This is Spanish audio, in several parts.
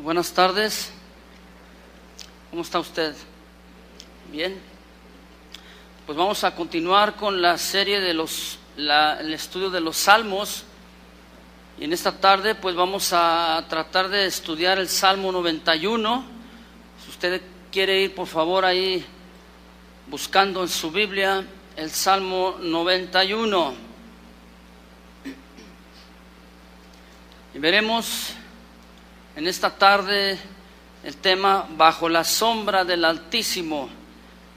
Buenas tardes. ¿Cómo está usted? Bien. Pues vamos a continuar con la serie de el estudio de los Salmos. Y en esta tarde pues vamos a tratar de estudiar el Salmo 91. Si usted quiere ir por favor ahí buscando en su Biblia el Salmo 91. Y veremos en esta tarde el tema bajo la sombra del Altísimo,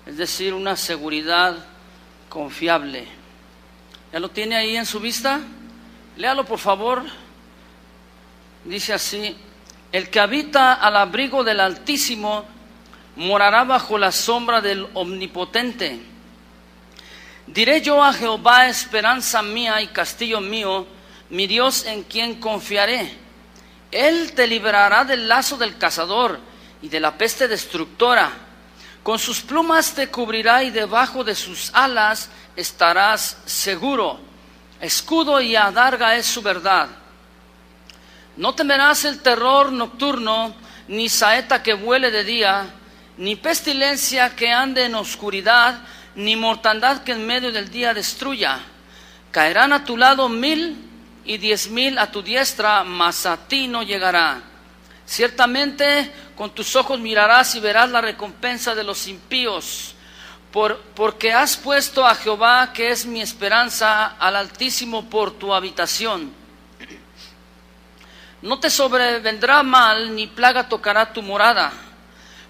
es decir, una seguridad confiable. ¿Ya lo tiene ahí en su vista? Léalo por favor. Dice así: el que habita al abrigo del Altísimo morará bajo la sombra del Omnipotente. Diré yo a Jehová, esperanza mía y castillo mío, mi Dios en quien confiaré. Él te librará del lazo del cazador y de la peste destructora. Con sus plumas te cubrirá y debajo de sus alas estarás seguro. Escudo y adarga es su verdad. No temerás el terror nocturno, ni saeta que vuele de día, ni pestilencia que ande en oscuridad, ni mortandad que en medio del día destruya. Caerán a tu lado 1000 y 10,000 a tu diestra, mas a ti no llegará. Ciertamente con tus ojos mirarás y verás la recompensa de los impíos, porque has puesto a Jehová, que es mi esperanza, al Altísimo por tu habitación. No te sobrevendrá mal, ni plaga tocará tu morada,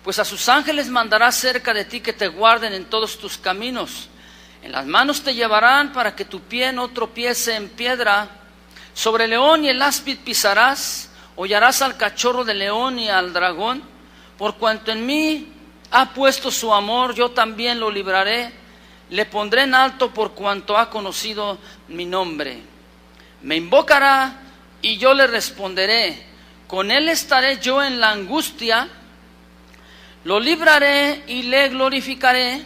pues a sus ángeles mandará cerca de ti que te guarden en todos tus caminos. En las manos te llevarán para que tu pie no tropiece en piedra. Sobre el león y el áspid pisarás, hollarás al cachorro del león y al dragón. Por cuanto en mí ha puesto su amor, yo también lo libraré. Le pondré en alto por cuanto ha conocido mi nombre. Me invocará y yo le responderé. Con él estaré yo en la angustia. Lo libraré y le glorificaré.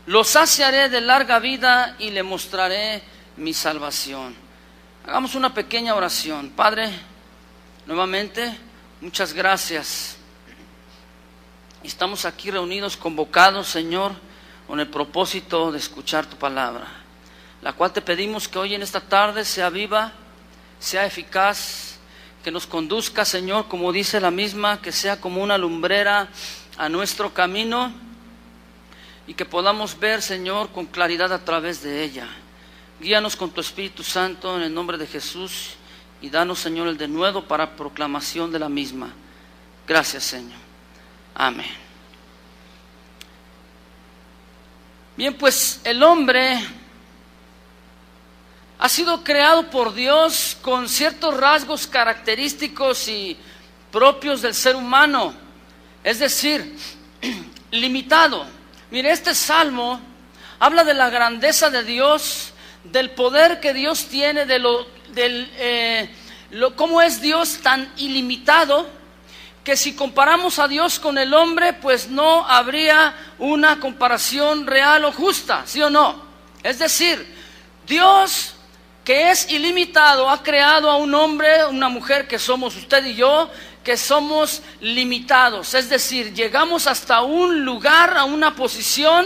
Lo saciaré de larga vida y le mostraré mi salvación. Hagamos una pequeña oración. Padre, nuevamente, muchas gracias. Estamos aquí reunidos, convocados, Señor, con el propósito de escuchar tu palabra, la cual te pedimos que hoy en esta tarde sea viva, sea eficaz, que nos conduzca, Señor, como dice la misma, que sea como una lumbrera a nuestro camino y que podamos ver, Señor, con claridad a través de ella. Guíanos con tu Espíritu Santo en el nombre de Jesús y danos, Señor, el denuedo para proclamación de la misma. Gracias, Señor. Amén. Bien, pues el hombre ha sido creado por Dios con ciertos rasgos característicos y propios del ser humano, es decir, limitado. Mire, este salmo habla de la grandeza de Dios, del poder que Dios tiene, cómo es Dios tan ilimitado, que si comparamos a Dios con el hombre, pues no habría una comparación real o justa, ¿sí o no? Es decir, Dios, que es ilimitado, ha creado a un hombre, una mujer, que somos usted y yo, que somos limitados, es decir, llegamos hasta un lugar, a una posición,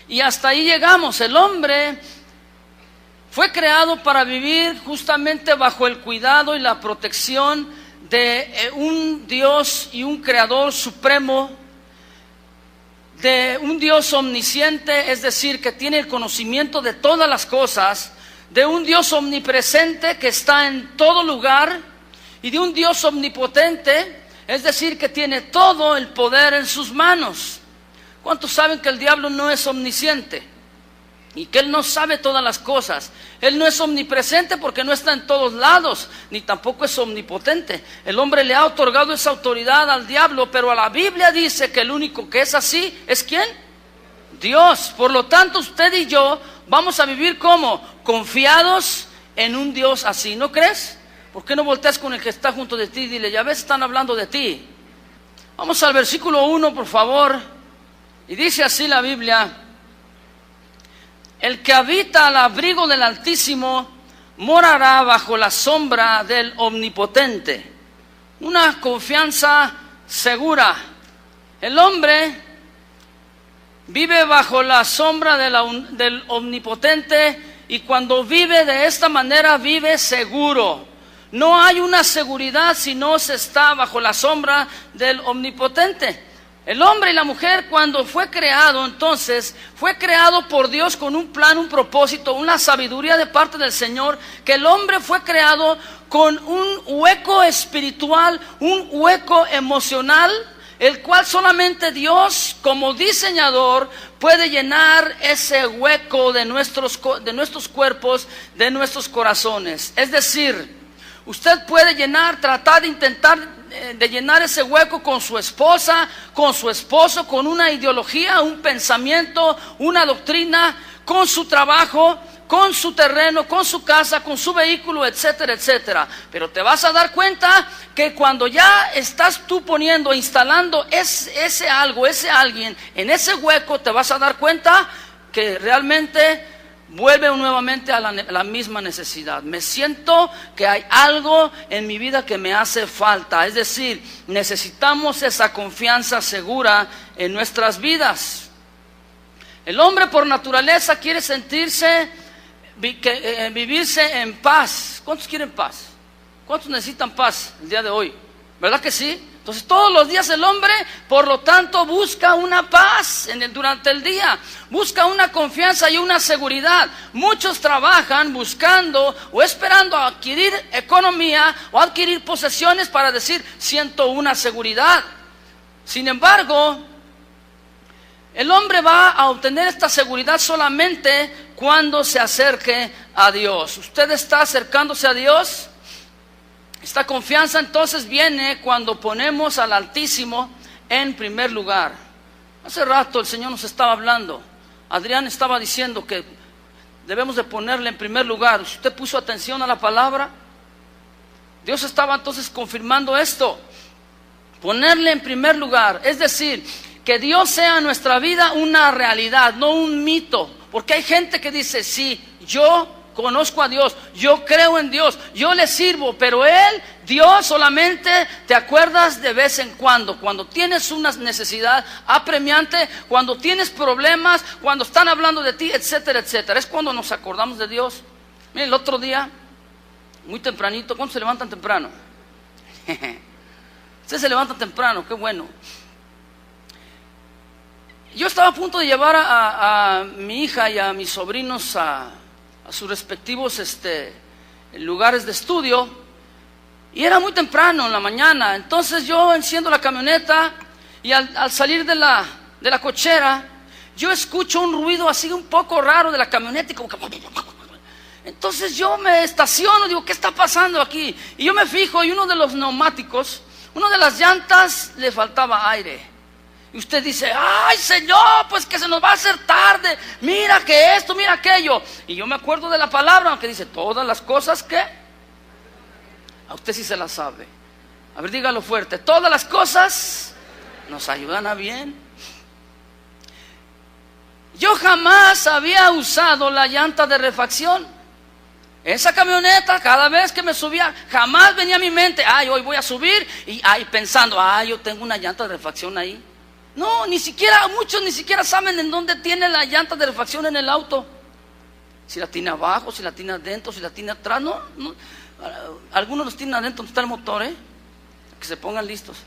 y hasta ahí llegamos. El hombre fue creado para vivir justamente bajo el cuidado y la protección de un Dios y un Creador supremo, de un Dios omnisciente, es decir, que tiene el conocimiento de todas las cosas, de un Dios omnipresente que está en todo lugar, y de un Dios omnipotente, es decir, que tiene todo el poder en sus manos. ¿Cuántos saben que el diablo no es omnisciente? Y que Él no sabe todas las cosas. Él no es omnipresente porque no está en todos lados, ni tampoco es omnipotente. El hombre le ha otorgado esa autoridad al diablo, pero a la Biblia dice que el único que es así es ¿quién? Dios. Por lo tanto, usted y yo vamos a vivir como confiados en un Dios así, ¿no crees? ¿Por qué no volteas con el que está junto de ti y dile, ya ves, están hablando de ti? Vamos al versículo 1, por favor. Y dice así la Biblia: el que habita al abrigo del Altísimo morará bajo la sombra del Omnipotente. una confianza segura. El hombre vive bajo la sombra del Omnipotente, y cuando vive de esta manera vive seguro. No hay una seguridad si no se está bajo la sombra del Omnipotente. El hombre y la mujer, cuando fue creado, entonces fue creado por Dios con un plan, un propósito, una sabiduría de parte del Señor, que el hombre fue creado con un hueco espiritual, un hueco emocional, el cual solamente Dios, como diseñador, puede llenar ese hueco de nuestros cuerpos, de nuestros corazones. Es decir, usted puede tratar de intentar de llenar ese hueco con su esposa, con su esposo, con una ideología, un pensamiento, una doctrina, con su trabajo, con su terreno, con su casa, con su vehículo, etcétera, etcétera. Pero te vas a dar cuenta que cuando ya estás tú instalando ese algo, ese alguien en ese hueco, te vas a dar cuenta que realmente vuelve nuevamente a la misma necesidad. Me siento que hay algo en mi vida que me hace falta. Es decir, necesitamos esa confianza segura en nuestras vidas. El hombre por naturaleza quiere vivirse en paz. ¿Cuántos quieren paz? ¿Cuántos necesitan paz el día de hoy? ¿Verdad que sí? Entonces todos los días el hombre, por lo tanto, busca una paz durante el día, busca una confianza y una seguridad. Muchos trabajan buscando o esperando adquirir economía o adquirir posesiones para decir, siento una seguridad. Sin embargo, el hombre va a obtener esta seguridad solamente cuando se acerque a Dios. ¿Usted está acercándose a Dios? Esta confianza entonces viene cuando ponemos al Altísimo en primer lugar. Hace rato el Señor nos estaba hablando. Adrián estaba diciendo que debemos de ponerle en primer lugar. ¿Usted puso atención a la palabra? Dios estaba entonces confirmando esto. Ponerle en primer lugar, es decir, que Dios sea en nuestra vida una realidad, no un mito. Porque hay gente que dice, sí, yo conozco a Dios, yo creo en Dios, yo le sirvo, pero Dios solamente te acuerdas de vez en cuando tienes una necesidad apremiante, cuando tienes problemas, cuando están hablando de ti, etcétera, etcétera. Es cuando nos acordamos de Dios. Miren, el otro día, muy tempranito, ¿cuántos se levantan temprano? Ustedes se levantan temprano, qué bueno. Yo estaba a punto de llevar a mi hija y a mis sobrinos a sus respectivos lugares de estudio, y era muy temprano en la mañana. Entonces yo enciendo la camioneta y al salir de la cochera, yo escucho un ruido así un poco raro de la camioneta y como que... Entonces yo me estaciono, digo, ¿qué está pasando aquí? Y yo me fijo, y uno de los neumáticos, una de las llantas le faltaba aire. Y usted dice, ay Señor, pues que se nos va a hacer tarde, mira que esto, mira aquello. Y yo me acuerdo de la palabra que dice, todas las cosas que... A usted sí se la sabe. A ver, dígalo fuerte, todas las cosas nos ayudan a bien. Yo jamás había usado la llanta de refacción. Esa camioneta, cada vez que me subía, jamás venía a mi mente, ay, hoy voy a subir, y pensando, ay, yo tengo una llanta de refacción ahí. No, muchos ni siquiera saben en dónde tiene la llanta de refacción en el auto. Si la tiene abajo, si la tiene adentro, si la tiene atrás, no. Algunos los tienen adentro donde está el motor, que se pongan listos.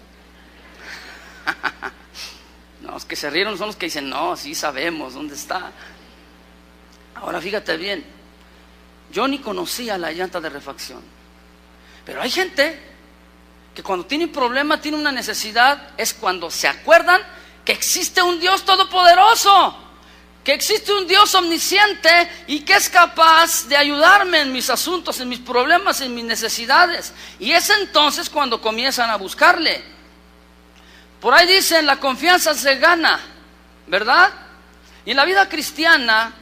No, los que se rieron son los que dicen, no, sí sabemos dónde está. Ahora fíjate bien, yo ni conocía la llanta de refacción. Pero hay gente que cuando tiene un problema, tiene una necesidad, es cuando se acuerdan que existe un Dios todopoderoso, que existe un Dios omnisciente y que es capaz de ayudarme en mis asuntos, en mis problemas, en mis necesidades. Y es entonces cuando comienzan a buscarle. Por ahí dicen, la confianza se gana, ¿verdad? Y en la vida cristiana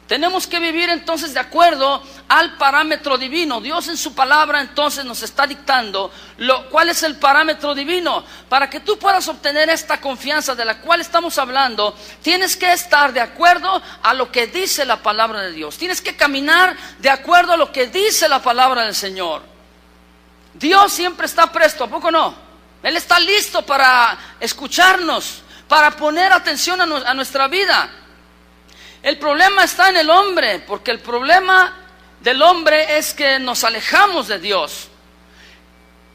tenemos que vivir entonces de acuerdo al parámetro divino. Dios en su palabra entonces nos está dictando cuál es el parámetro divino. Para que tú puedas obtener esta confianza de la cual estamos hablando, tienes que estar de acuerdo a lo que dice la palabra de Dios. Tienes que caminar de acuerdo a lo que dice la palabra del Señor. Dios siempre está presto, ¿a poco no? Él está listo para escucharnos, para poner atención a nuestra vida. El problema está en el hombre, porque el problema del hombre es que nos alejamos de Dios.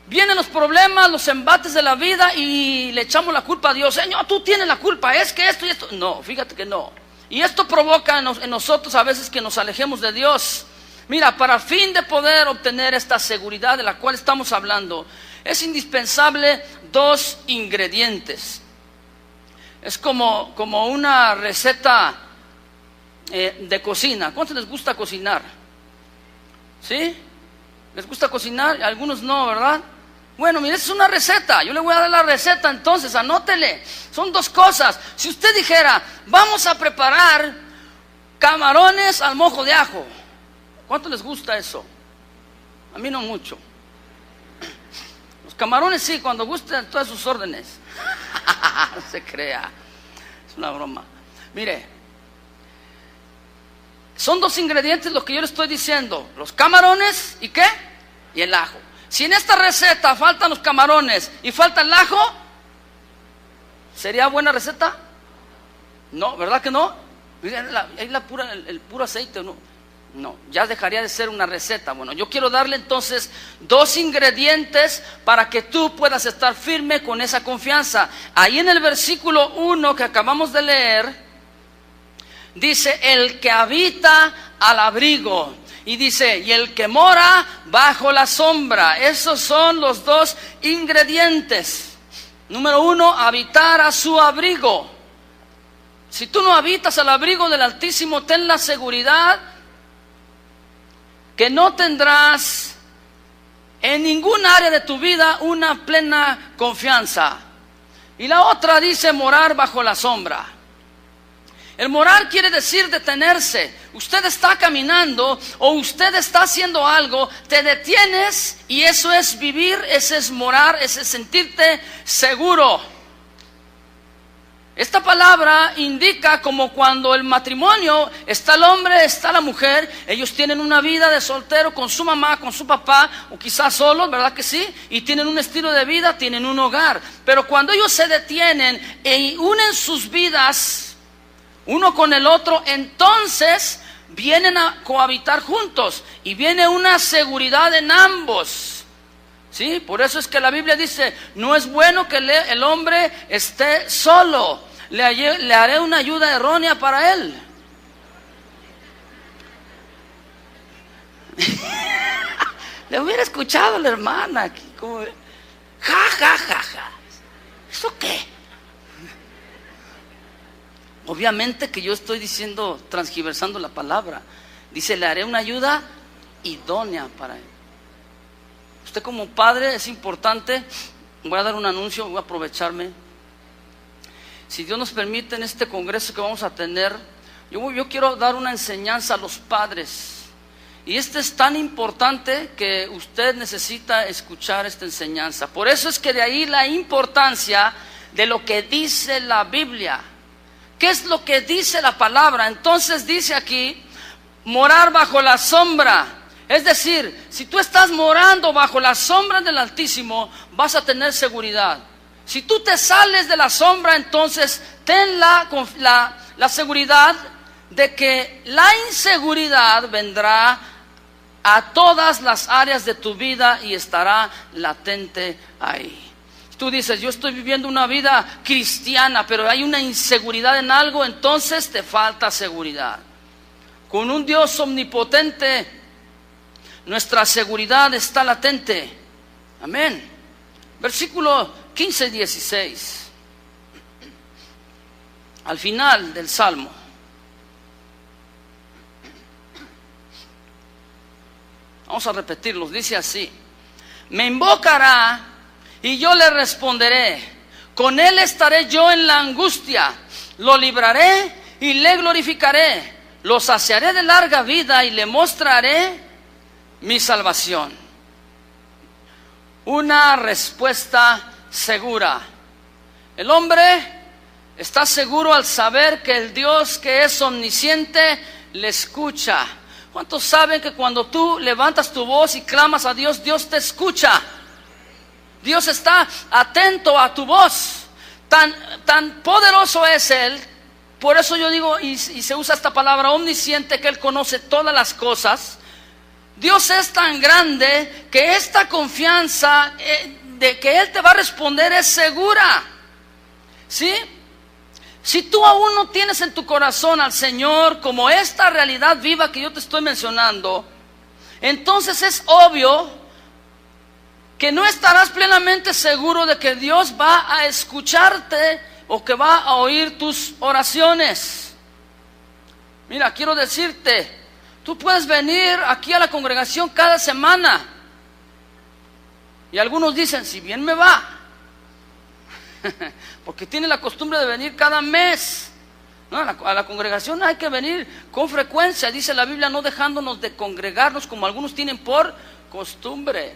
Vienen los problemas, los embates de la vida y le echamos la culpa a Dios. Señor, tú tienes la culpa, es que esto y esto. No, fíjate que no. Y esto provoca en nosotros a veces que nos alejemos de Dios. Mira, para fin de poder obtener esta seguridad de la cual estamos hablando, es indispensable dos ingredientes. Es como una receta de cocina. ¿Cuántos les gusta cocinar? ¿Sí? ¿Les gusta cocinar? Algunos no, ¿verdad? Bueno, mire, esa es una receta. Yo le voy a dar la receta, entonces, anótele. Son dos cosas. Si usted dijera, vamos a preparar camarones al mojo de ajo, ¿cuánto les gusta eso? A mí no mucho. Los camarones sí, cuando gusten, todas sus órdenes. No se crea, es una broma. Mire, son dos ingredientes lo que yo le estoy diciendo: los camarones y ¿qué? Y el ajo. Si en esta receta faltan los camarones y falta el ajo, ¿sería buena receta? No, ¿verdad que no? El puro aceite, ¿no? No, ya dejaría de ser una receta. Bueno, yo quiero darle entonces dos ingredientes para que tú puedas estar firme con esa confianza. Ahí en el versículo 1 que acabamos de leer, dice: el que habita al abrigo. Y dice: y el que mora bajo la sombra. Esos son los dos ingredientes. Número 1, habitar a su abrigo. Si tú no habitas al abrigo del Altísimo, ten la seguridad que no tendrás en ningún área de tu vida una plena confianza. Y la otra dice morar bajo la sombra. El morar quiere decir detenerse. Usted está caminando o usted está haciendo algo, te detienes y eso es vivir, ese es morar, ese es sentirte seguro. Esta palabra indica como cuando el matrimonio, está el hombre, está la mujer, ellos tienen una vida de soltero con su mamá, con su papá, o quizás solos, ¿verdad que sí? Y tienen un estilo de vida, tienen un hogar. Pero cuando ellos se detienen e unen sus vidas uno con el otro, entonces vienen a cohabitar juntos y viene una seguridad en ambos. ¿Sí? Por eso es que la Biblia dice: no es bueno que el hombre esté solo, le haré una ayuda errónea para él. Le hubiera escuchado a la hermana aquí como ja. ¿Eso qué? Obviamente que yo estoy diciendo, transgiversando la palabra. Dice: le haré una ayuda idónea para él. Usted como padre es importante. Voy a dar un anuncio, voy a aprovecharme. Si Dios nos permite, en este congreso que vamos a tener, yo quiero dar una enseñanza a los padres. Y este es tan importante que usted necesita escuchar esta enseñanza. Por eso es que de ahí la importancia de lo que dice la Biblia. ¿Qué es lo que dice la palabra? Entonces dice aquí: morar bajo la sombra. Es decir, si tú estás morando bajo la sombra del Altísimo, vas a tener seguridad. Si tú te sales de la sombra, entonces ten la seguridad de que la inseguridad vendrá a todas las áreas de tu vida y estará latente ahí. Tú dices: yo estoy viviendo una vida cristiana, pero hay una inseguridad en algo, entonces te falta seguridad. Con un Dios omnipotente, nuestra seguridad está latente. Amén. Versículo 15-16. Al final del Salmo. Vamos a repetirlo. Dice así: me invocará y yo le responderé. Con él estaré yo en la angustia. Lo libraré y le glorificaré. Lo saciaré de larga vida y le mostraré mi salvación. Una respuesta segura. El hombre está seguro al saber que el Dios que es omnisciente le escucha. ¿Cuántos saben que cuando tú levantas tu voz y clamas a Dios, Dios te escucha? Dios está atento a tu voz. Tan poderoso es Él. Por eso yo digo, y se usa esta palabra omnisciente, que Él conoce todas las cosas. Dios es tan grande que esta confianza de que Él te va a responder es segura. ¿Sí? Si tú aún no tienes en tu corazón al Señor como esta realidad viva que yo te estoy mencionando, entonces es obvio que no estarás plenamente seguro de que Dios va a escucharte o que va a oír tus oraciones. Mira, quiero decirte, tú puedes venir aquí a la congregación cada semana. Y algunos dicen, si bien me va, porque tienen la costumbre de venir cada mes. No, a la congregación hay que venir con frecuencia, dice la Biblia, no dejándonos de congregarnos como algunos tienen por costumbre.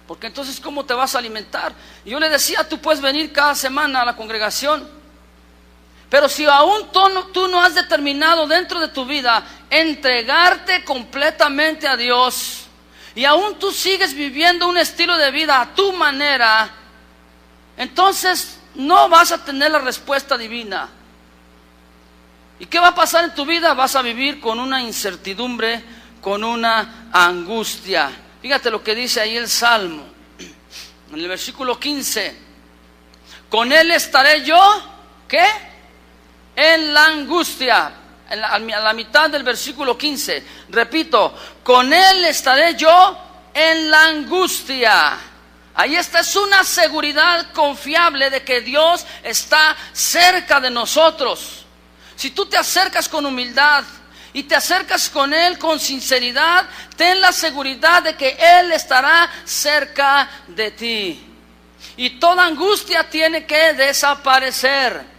Porque entonces, ¿cómo te vas a alimentar? Y yo le decía, tú puedes venir cada semana a la congregación, pero si aún tú no has determinado dentro de tu vida entregarte completamente a Dios, y aún tú sigues viviendo un estilo de vida a tu manera, entonces no vas a tener la respuesta divina. ¿Y qué va a pasar en tu vida? Vas a vivir con una incertidumbre, con una angustia. Fíjate lo que dice ahí el Salmo, en el versículo 15. Con Él estaré yo, ¿qué? En la angustia. A la mitad del versículo 15. Repito, con Él estaré yo en la angustia. Ahí está, es una seguridad confiable de que Dios está cerca de nosotros. Si tú te acercas con humildad y te acercas con Él con sinceridad, ten la seguridad de que Él estará cerca de ti. Y toda angustia tiene que desaparecer.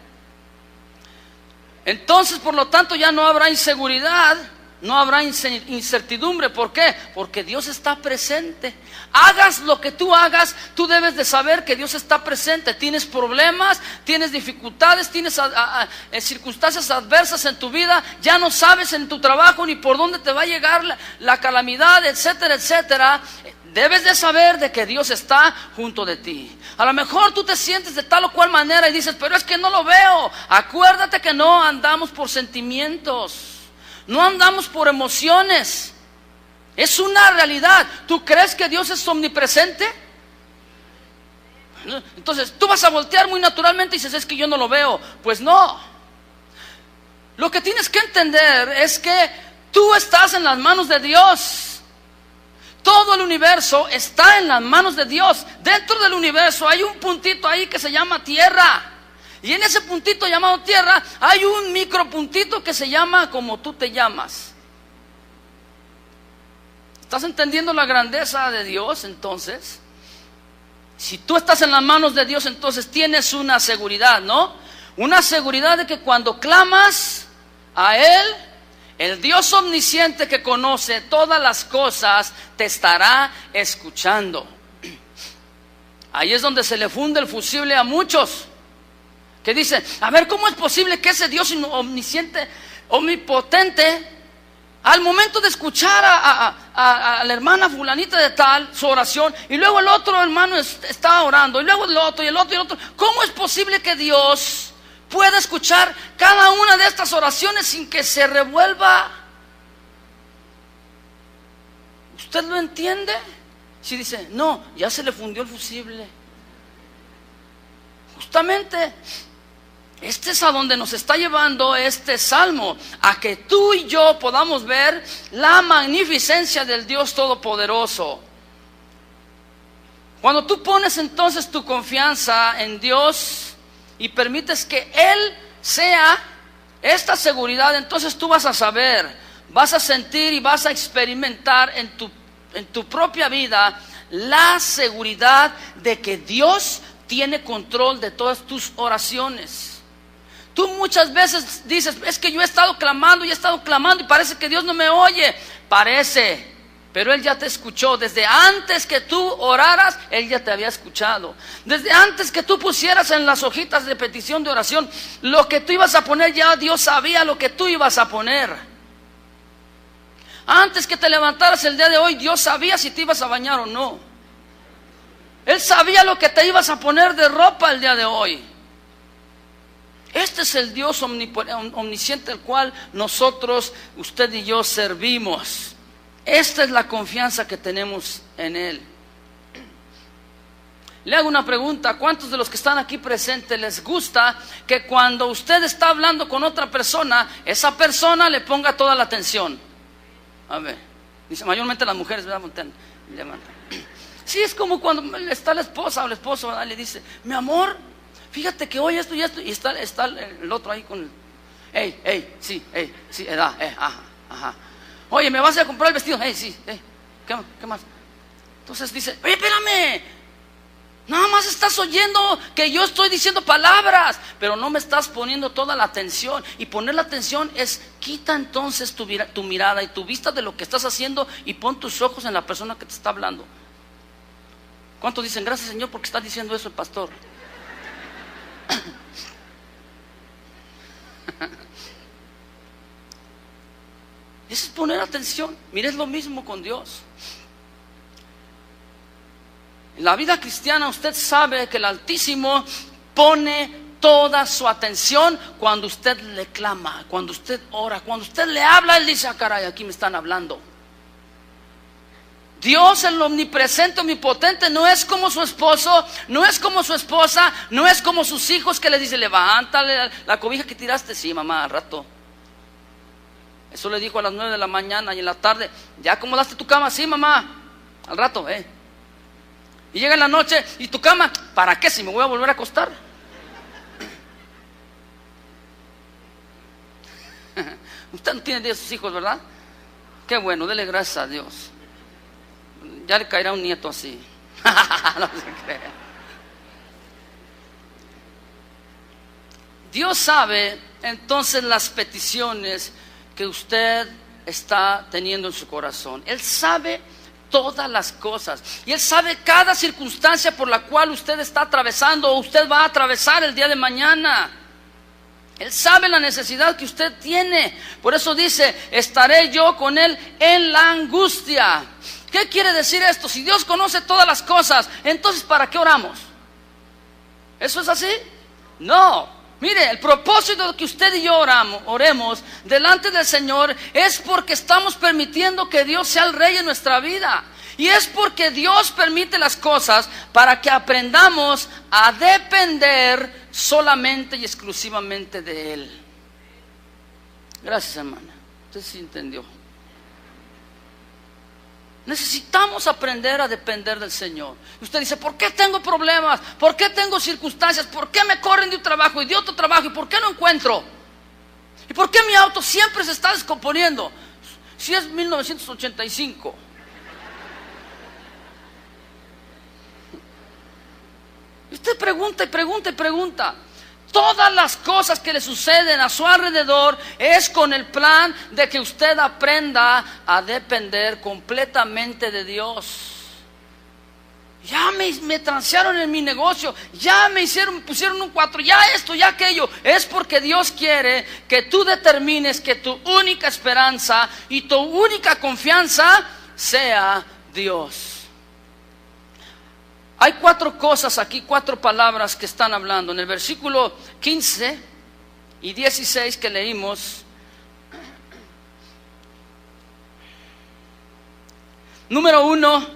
Entonces, por lo tanto, ya no habrá inseguridad, no habrá incertidumbre. ¿Por qué? Porque Dios está presente. Hagas lo que tú hagas, tú debes de saber que Dios está presente. Tienes problemas, tienes dificultades, tienes circunstancias adversas en tu vida, ya no sabes en tu trabajo ni por dónde te va a llegar la calamidad, etcétera, etcétera. Debes de saber de que Dios está junto de ti. A lo mejor tú te sientes de tal o cual manera y dices, pero es que no lo veo. Acuérdate que no andamos por sentimientos, no andamos por emociones. Es una realidad. ¿Tú crees que Dios es omnipresente? Entonces tú vas a voltear muy naturalmente y dices, es que yo no lo veo. Pues no. Lo que tienes que entender es que tú estás en las manos de Dios. Todo el universo está en las manos de Dios. Dentro del universo hay un puntito ahí que se llama tierra. Y en ese puntito llamado tierra hay un micropuntito que se llama como tú te llamas. ¿Estás entendiendo la grandeza de Dios entonces? Si tú estás en las manos de Dios, entonces tienes una seguridad, ¿no? Una seguridad de que cuando clamas a Él, el Dios omnisciente que conoce todas las cosas te estará escuchando. Ahí es donde se le funde el fusible a muchos que dicen, a ver, ¿cómo es posible que ese Dios omnisciente, omnipotente, al momento de escuchar a la hermana fulanita de tal, su oración, y luego el otro hermano está orando, y luego el otro, y el otro, y el otro, ¿cómo es posible que Dios pueda escuchar cada una de estas oraciones sin que se revuelva? ¿Usted lo entiende? Si dice, no, ya se le fundió el fusible. Justamente este es a donde nos está llevando este salmo, a que tú y yo podamos ver la magnificencia del Dios Todopoderoso. Cuando tú pones entonces tu confianza en Dios y permites que Él sea esta seguridad, entonces tú vas a saber, vas a sentir y vas a experimentar en tu propia vida la seguridad de que Dios tiene control de todas tus oraciones. Tú muchas veces dices, es que yo he estado clamando y parece que Dios no me oye. Parece, pero Él ya te escuchó. Desde antes que tú oraras, Él ya te había escuchado. Desde antes que tú pusieras en las hojitas de petición de oración lo que tú ibas a poner, ya Dios sabía lo que tú ibas a poner. Antes que te levantaras el día de hoy, Dios sabía si te ibas a bañar o no. Él sabía lo que te ibas a poner de ropa el día de hoy. Este es el Dios omnisciente al cual nosotros, usted y yo, servimos. Esta es la confianza que tenemos en Él. Le hago una pregunta: ¿cuántos de los que están aquí presentes les gusta que cuando usted está hablando con otra persona, esa persona le ponga toda la atención? A ver, dice, mayormente las mujeres, ¿verdad? Sí, es como cuando está la esposa o el esposo, ¿verdad? Le dice, mi amor, fíjate que hoy esto y esto, y está el otro ahí con el, sí, ajá. Oye, ¿me vas a comprar el vestido? Sí, ¿qué más? Entonces dice, oye, espérame, nada más estás oyendo que yo estoy diciendo palabras, pero no me estás poniendo toda la atención. Y poner la atención es, quita entonces tu mirada y tu vista de lo que estás haciendo y pon tus ojos en la persona que te está hablando. ¿Cuántos dicen, gracias Señor porque está diciendo eso el pastor? Eso es poner atención. Mire, es lo mismo con Dios. En la vida cristiana usted sabe que el Altísimo pone toda su atención cuando usted le clama, cuando usted ora, cuando usted le habla. Él dice, caray, aquí me están hablando. Dios, el omnipresente, omnipotente, no es como su esposo, no es como su esposa, no es como sus hijos que le dice, levántale la cobija que tiraste. Sí, mamá, al rato. Eso le dijo a las 9 de la mañana y en la tarde, ¿ya acomodaste tu cama? Sí, mamá, al rato, Y llega en la noche, ¿y tu cama? ¿Para qué si me voy a volver a acostar? Usted no tiene de esos hijos, ¿verdad? Qué bueno, dele gracias a Dios. Ya le caerá un nieto así. No se crea. Dios sabe entonces las peticiones que usted está teniendo en su corazón. Él sabe todas las cosas y Él sabe cada circunstancia por la cual usted está atravesando o usted va a atravesar el día de mañana. Él sabe la necesidad que usted tiene. Por eso dice, estaré yo con Él en la angustia. ¿Qué quiere decir esto? Si Dios conoce todas las cosas, entonces ¿para qué oramos? ¿Eso es así? No. Mire, el propósito de que usted y yo oremos delante del Señor es porque estamos permitiendo que Dios sea el Rey en nuestra vida. Y es porque Dios permite las cosas para que aprendamos a depender solamente y exclusivamente de Él. Gracias, hermana. Usted sí entendió. Necesitamos aprender a depender del Señor. Usted dice, ¿por qué tengo problemas? ¿Por qué tengo circunstancias? ¿Por qué me corren de un trabajo y de otro trabajo? ¿Y por qué no encuentro? ¿Y por qué mi auto siempre se está descomponiendo? Si es 1985. Usted pregunta y pregunta y pregunta. Todas las cosas que le suceden a su alrededor es con el plan de que usted aprenda a depender completamente de Dios. Ya me transearon en mi negocio, ya me pusieron un 4, ya esto, ya aquello. Es porque Dios quiere que tú determines que tu única esperanza y tu única confianza sea Dios. Hay 4 cosas aquí, 4 palabras que están hablando. En el versículo 15 y 16 que leímos, número 1,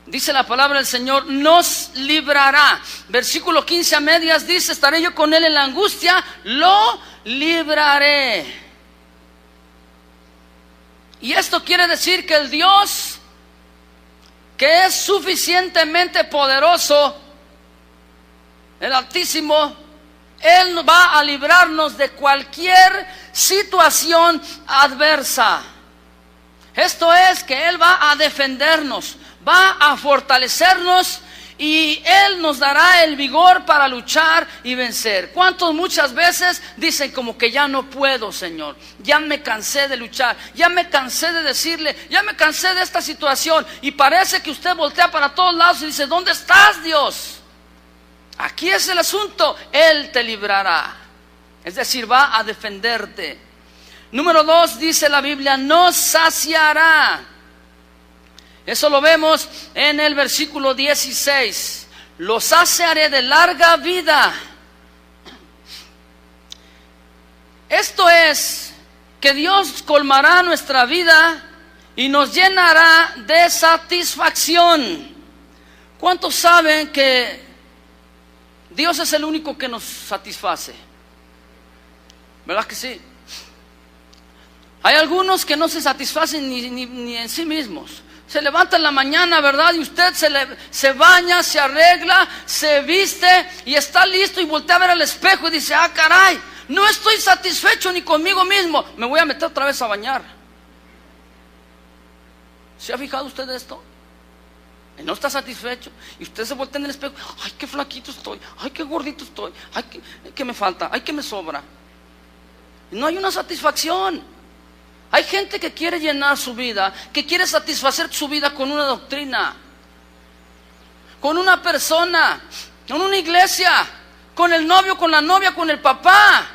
dice la palabra del Señor, nos librará. Versículo 15 a medias dice, estaré yo con Él en la angustia, lo libraré. Y esto quiere decir que el Dios que es suficientemente poderoso, el Altísimo, Él va a librarnos de cualquier situación adversa. Esto es que Él va a defendernos, va a fortalecernos y Él nos dará el vigor para luchar y vencer. ¿Cuántos muchas veces dicen como que ya no puedo, Señor? Ya me cansé de luchar, ya me cansé de decirle, ya me cansé de esta situación. Y parece que usted voltea para todos lados y dice, ¿dónde estás, Dios? Aquí es el asunto, Él te librará. Es decir, va a defenderte. Número 2, dice la Biblia, nos saciará. Eso lo vemos en el versículo 16. Los saciaré de larga vida. Esto es que Dios colmará nuestra vida y nos llenará de satisfacción. ¿Cuántos saben que Dios es el único que nos satisface? ¿Verdad que sí? Hay algunos que no se satisfacen ni en sí mismos. Se levanta en la mañana, ¿verdad? Y usted se baña, se arregla, se viste y está listo y voltea a ver al espejo y dice, ah, caray, no estoy satisfecho ni conmigo mismo, me voy a meter otra vez a bañar. ¿Se ha fijado usted de esto? Y no está satisfecho y usted se voltea en el espejo, ay, qué flaquito estoy, ay, qué gordito estoy, ay, qué me falta, ay, qué me sobra. Y no hay una satisfacción. Hay gente que quiere llenar su vida, que quiere satisfacer su vida con una doctrina, con una persona, con una iglesia, con el novio, con la novia, con el papá,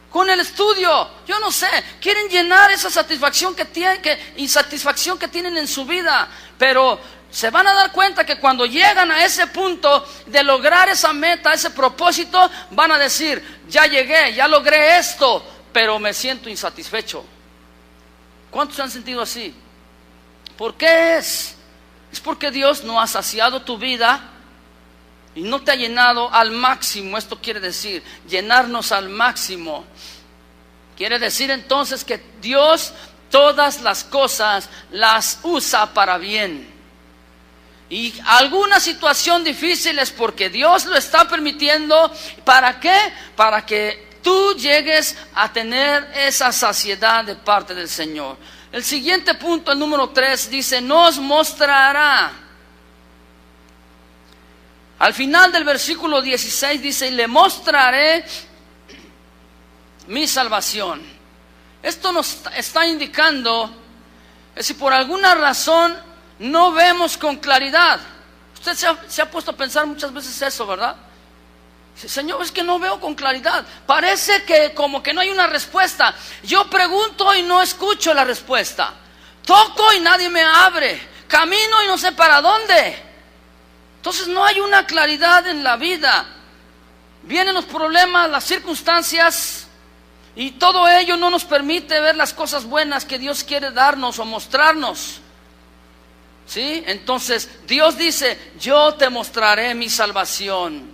con el estudio. Yo no sé, quieren llenar esa satisfacción que tienen, insatisfacción que tienen en su vida, pero se van a dar cuenta que cuando llegan a ese punto de lograr esa meta, ese propósito, van a decir, ya llegué, ya logré esto, pero me siento insatisfecho. ¿Cuántos se han sentido así? ¿Por qué es? Es porque Dios no ha saciado tu vida y no te ha llenado al máximo. Esto quiere decir, llenarnos al máximo. Quiere decir entonces que Dios todas las cosas las usa para bien. Y alguna situación difícil es porque Dios lo está permitiendo. ¿Para qué? Para que tú llegues a tener esa saciedad de parte del Señor. El siguiente punto, el número 3, dice, nos mostrará. Al final del versículo 16 dice, y le mostraré mi salvación. Esto nos está indicando que si por alguna razón no vemos con claridad. Usted se ha puesto a pensar muchas veces eso, ¿verdad? Señor, es que no veo con claridad. Parece que como que no hay una respuesta. Yo pregunto y no escucho la respuesta. Toco y nadie me abre. Camino y no sé para dónde. Entonces no hay una claridad en la vida. Vienen los problemas, las circunstancias, y todo ello no nos permite ver las cosas buenas que Dios quiere darnos o mostrarnos. ¿Sí? Entonces Dios dice, yo te mostraré mi salvación.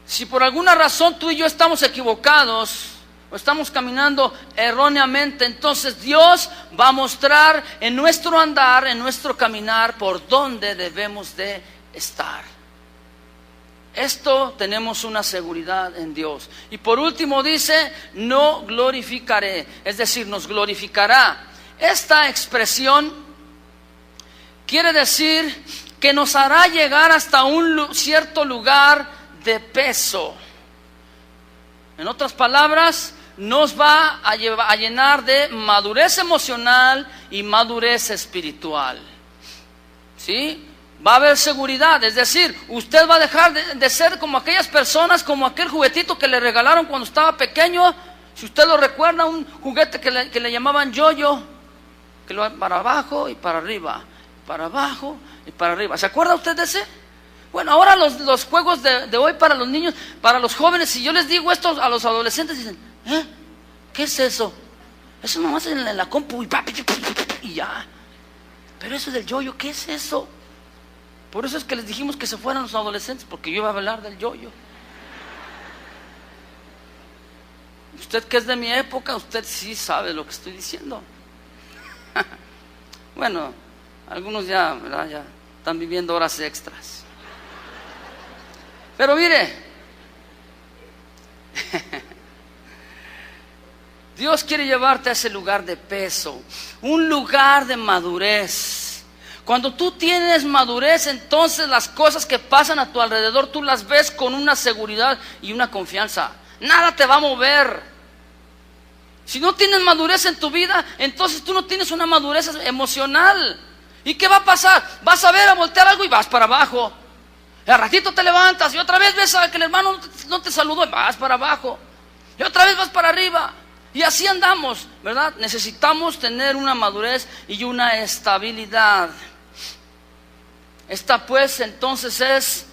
Si por alguna razón tú y yo estamos equivocados o estamos caminando erróneamente, entonces Dios va a mostrar en nuestro andar, en nuestro caminar, por dónde debemos de estar. Esto tenemos una seguridad en Dios. Y por último dice, no glorificaré, es decir, nos glorificará. Esta expresión quiere decir que nos hará llegar hasta un cierto lugar de peso. En otras palabras, nos va a llenar de madurez emocional y madurez espiritual. ¿Sí? Va a haber seguridad, es decir, usted va a dejar de ser como aquellas personas, como aquel juguetito que le regalaron cuando estaba pequeño. Si usted lo recuerda, un juguete que le llamaban yo-yo, que lo para abajo y para arriba, para abajo y para arriba. ¿Se acuerda usted de ese? Bueno, ahora los juegos de hoy para los niños, para los jóvenes, si yo les digo esto a los adolescentes, dicen, ¿qué es eso? Eso nomás en la compu y ya. Pero eso del yo-yo, ¿qué es eso? Por eso es que les dijimos que se fueran los adolescentes, porque yo iba a hablar del yo-yo. Usted que es de mi época, usted sí sabe lo que estoy diciendo. Bueno, algunos ya, ¿verdad? Ya están viviendo horas extras. Pero mire, Dios quiere llevarte a ese lugar de peso, un lugar de madurez. Cuando tú tienes madurez, entonces las cosas que pasan a tu alrededor, tú las ves con una seguridad y una confianza. Nada te va a mover. Si no tienes madurez en tu vida, entonces tú no tienes una madurez emocional. ¿Y qué va a pasar? Vas a ver a voltear algo y vas para abajo. Al ratito te levantas y otra vez ves a que el hermano no te saludó y vas para abajo. y otra vez vas para arriba. Y así andamos, ¿verdad? Necesitamos tener una madurez y una estabilidad. Esta pues entonces es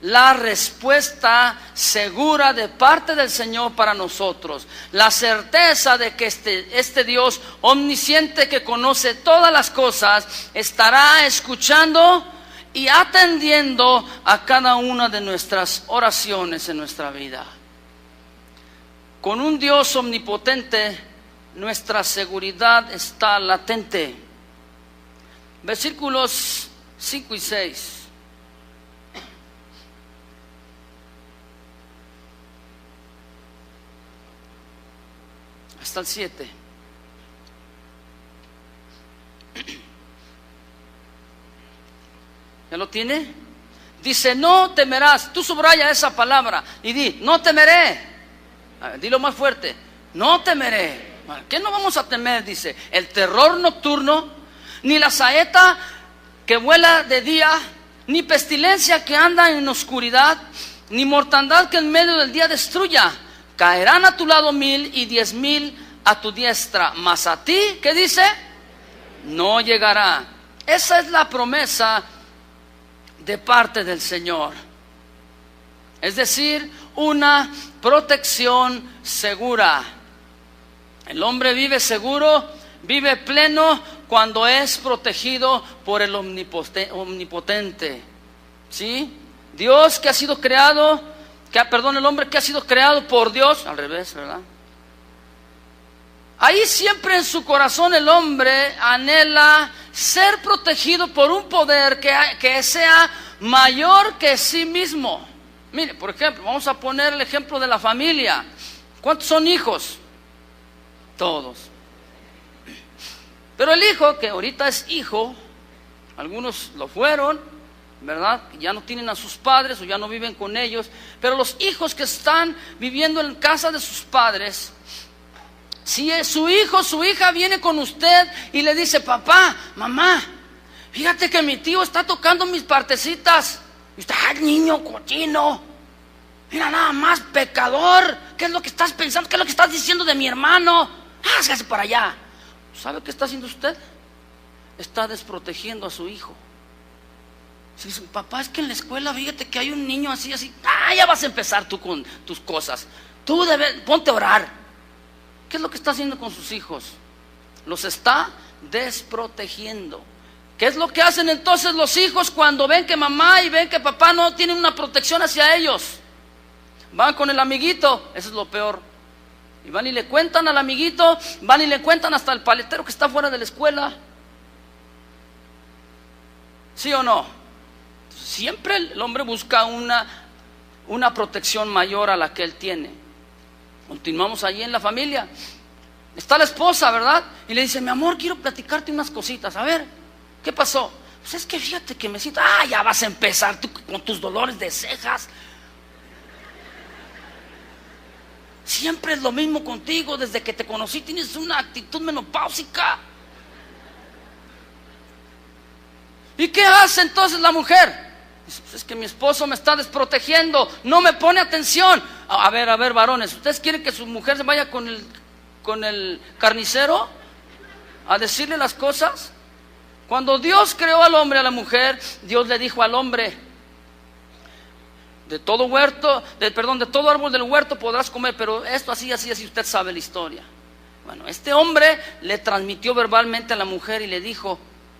la respuesta segura de parte del Señor para nosotros. La certeza de que este Dios omnisciente que conoce todas las cosas estará escuchando y atendiendo a cada una de nuestras oraciones en nuestra vida. Con un Dios omnipotente, nuestra seguridad está latente. Versículos 5 y 6. Hasta el 7. ¿Ya lo tiene? Dice, no temerás. Tú subraya esa palabra y di, no temeré. Dilo más fuerte, no temeré. ¿Qué no vamos a temer? Dice, el terror nocturno, ni la saeta que vuela de día, ni pestilencia que anda en oscuridad, ni mortandad que en medio del día destruya. Caerán a tu lado 1000 y 10,000 a tu diestra, mas a ti, ¿qué dice? No llegará. Esa es la promesa de parte del Señor. Es decir, una protección segura. El hombre vive seguro, vive pleno cuando es protegido por el omnipotente. ¿Sí? Dios que ha sido creado, el hombre que ha sido creado por Dios, al revés, ¿verdad? Ahí siempre en su corazón el hombre anhela ser protegido por un poder que sea mayor que sí mismo. Mire, por ejemplo, vamos a poner el ejemplo de la familia. ¿Cuántos son hijos? Todos. Pero el hijo, que ahorita es hijo, algunos lo fueron, ¿verdad? Ya no tienen a sus padres o ya no viven con ellos, pero los hijos que están viviendo en casa de sus padres, si su hijo, su hija viene con usted y le dice, papá, mamá, fíjate que mi tío está tocando mis partecitas. Y usted, ¡ay, niño cochino! Mira nada más, pecador. ¿Qué es lo que estás pensando? ¿Qué es lo que estás diciendo de mi hermano? Hágase para allá. ¿Sabe qué está haciendo usted? Está desprotegiendo a su hijo. Si dice, papá, es que en la escuela, fíjate que hay un niño así. Ya vas a empezar tú con tus cosas. Tú ponte a orar. ¿Qué es lo que está haciendo con sus hijos? Los está desprotegiendo. ¿Qué es lo que hacen entonces los hijos cuando ven que mamá y ven que papá no tienen una protección hacia ellos? Van con el amiguito, eso es lo peor. Y van y le cuentan al amiguito, van y le cuentan hasta el paletero que está fuera de la escuela. ¿Sí o no? Siempre el hombre busca una protección mayor a la que él tiene. Continuamos allí en la familia. Está la esposa, ¿verdad? Y le dice, mi amor, quiero platicarte unas cositas. A ver, ¿qué pasó? Pues es que fíjate que me siento, ya vas a empezar tú con tus dolores de cejas. Siempre es lo mismo contigo, desde que te conocí tienes una actitud menopáusica. ¿Y qué hace entonces la mujer? Dice, pues es que mi esposo me está desprotegiendo, no me pone atención. A ver, varones, ¿ustedes quieren que su mujer se vaya con el carnicero a decirle las cosas? Cuando Dios creó al hombre y a la mujer, Dios le dijo al hombre, de todo árbol del huerto podrás comer, pero esto así, usted sabe la historia. Bueno, este hombre le transmitió verbalmente a la mujer y le dijo,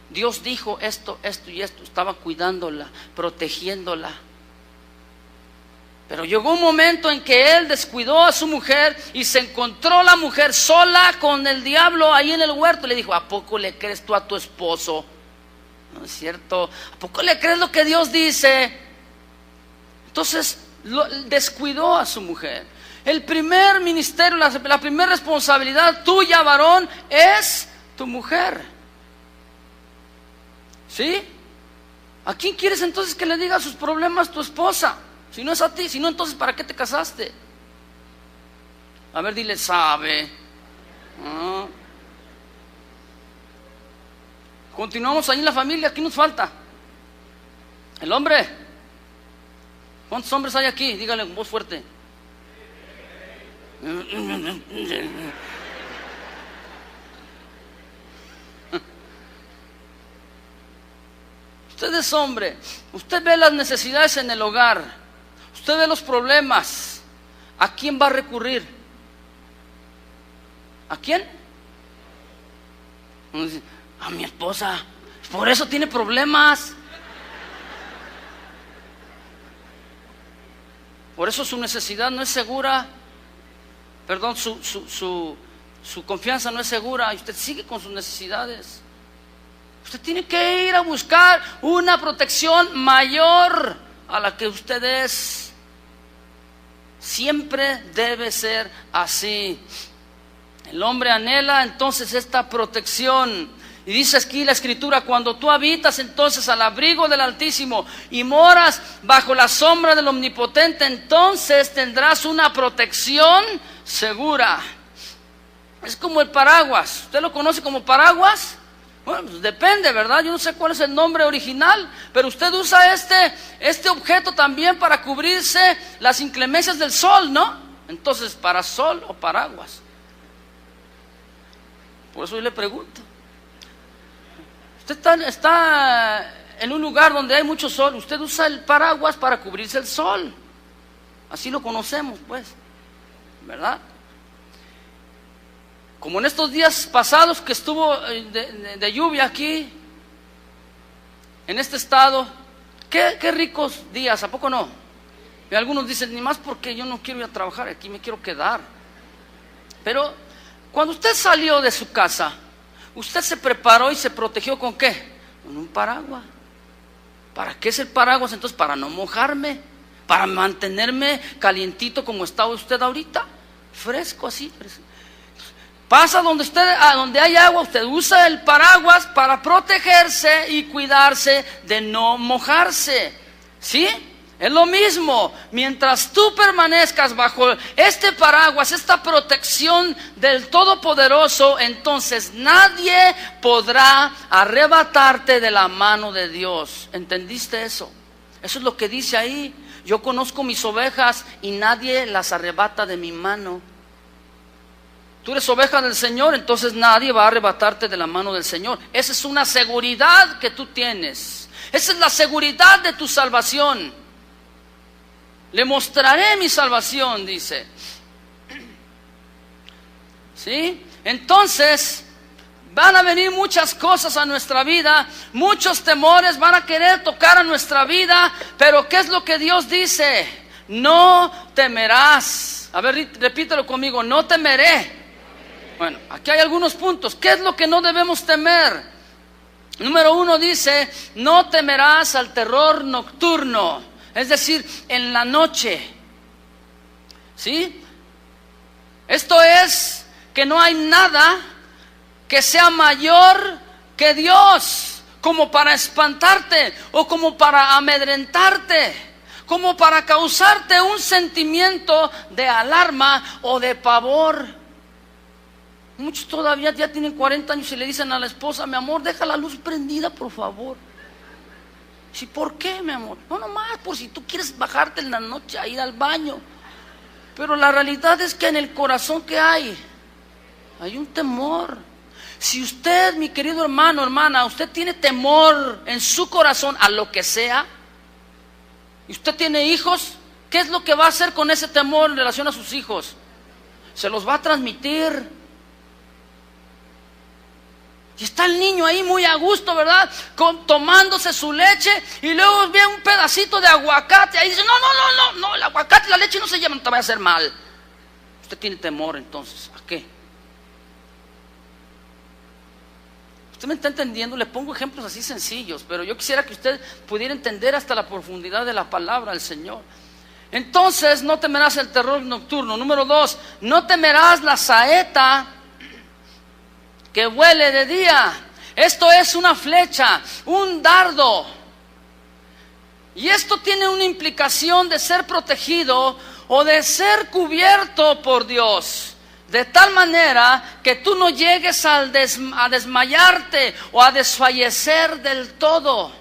Dios dijo esto y esto, estaba cuidándola, protegiéndola. Pero llegó un momento en que él descuidó a su mujer y se encontró la mujer sola con el diablo ahí en el huerto. Le dijo, ¿a poco le crees tú a tu esposo? ¿No es cierto? ¿A poco le crees lo que Dios dice? Entonces descuidó a su mujer. El primer ministerio, la primera responsabilidad tuya, varón, es tu mujer. ¿Sí? ¿A quién quieres entonces que le diga sus problemas tu esposa? Si no es a ti, si no, entonces ¿para qué te casaste? A ver, dile, sabe. Continuamos ahí en la familia. ¿Quién nos falta? El hombre. ¿Cuántos hombres hay aquí? Dígale con voz fuerte. Usted es hombre, usted ve las necesidades en el hogar, usted ve los problemas. ¿A quién va a recurrir? ¿A quién? A mi esposa. Por eso tiene problemas. Por eso su necesidad no es segura. Perdón, su confianza no es segura. Y usted sigue con sus necesidades. Usted tiene que ir a buscar una protección mayor a la que usted es. Siempre debe ser así. El hombre anhela entonces esta protección. Y dice aquí la Escritura: cuando tú habitas entonces al abrigo del Altísimo y moras bajo la sombra del Omnipotente, entonces tendrás una protección segura. Es como el paraguas. ¿Usted lo conoce como paraguas? Bueno, pues depende, ¿verdad? Yo no sé cuál es el nombre original, pero usted usa este objeto también para cubrirse las inclemencias del sol, ¿no? Entonces, ¿parasol o paraguas? Por eso yo le pregunto. Usted está en un lugar donde hay mucho sol, usted usa el paraguas para cubrirse el sol. Así lo conocemos, pues, ¿verdad? Como en estos días pasados que estuvo de lluvia aquí, en este estado, qué ricos días, ¿a poco no? Y algunos dicen, ni más porque yo no quiero ir a trabajar, aquí me quiero quedar. Pero cuando usted salió de su casa, usted se preparó y se protegió ¿con qué? Con un paraguas. ¿Para qué es el paraguas entonces? Para no mojarme, para mantenerme calientito como está usted ahorita, fresco así. Pasa donde hay agua, usted usa el paraguas para protegerse y cuidarse de no mojarse. ¿Sí? Es lo mismo. Mientras tú permanezcas bajo este paraguas, esta protección del Todopoderoso, entonces nadie podrá arrebatarte de la mano de Dios. ¿Entendiste eso? Eso es lo que dice ahí. Yo conozco mis ovejas y nadie las arrebata de mi mano. Tú eres oveja del Señor, entonces nadie va a arrebatarte de la mano del Señor. Esa es una seguridad que tú tienes. Esa es la seguridad de tu salvación. Le mostraré mi salvación, dice. ¿Sí? Entonces, van a venir muchas cosas a nuestra vida, muchos temores van a querer tocar a nuestra vida, pero ¿qué es lo que Dios dice? No temerás. A ver, repítelo conmigo, no temeré. Bueno, aquí hay algunos puntos. ¿Qué es lo que no debemos temer? Número 1 dice, no temerás al terror nocturno, es decir, en la noche. ¿Sí? Esto es que no hay nada que sea mayor que Dios, como para espantarte o como para amedrentarte, como para causarte un sentimiento de alarma o de pavor. Muchos todavía ya tienen 40 años y le dicen a la esposa, mi amor, deja la luz prendida, por favor. ¿Sí? ¿Por qué, mi amor? No, nomás, por si tú quieres bajarte en la noche a ir al baño. Pero la realidad es que en el corazón que hay un temor. Si usted, mi querido hermano, hermana, usted tiene temor en su corazón a lo que sea, y usted tiene hijos, ¿qué es lo que va a hacer con ese temor en relación a sus hijos? Se los va a transmitir. Y está el niño ahí muy a gusto, ¿verdad? Tomándose su leche y luego ve un pedacito de aguacate. Ahí dice, no, el aguacate y la leche no se llevan, no te vaya a hacer mal. Usted tiene temor entonces, ¿a qué? Usted me está entendiendo, le pongo ejemplos así sencillos, pero yo quisiera que usted pudiera entender hasta la profundidad de la palabra del Señor. Entonces, no temerás el terror nocturno. Número 2, no temerás la saeta que vuele de día. Esto es una flecha, un dardo. Y esto tiene una implicación de ser protegido o de ser cubierto por Dios, de tal manera que tú no llegues a desmayarte o a desfallecer del todo.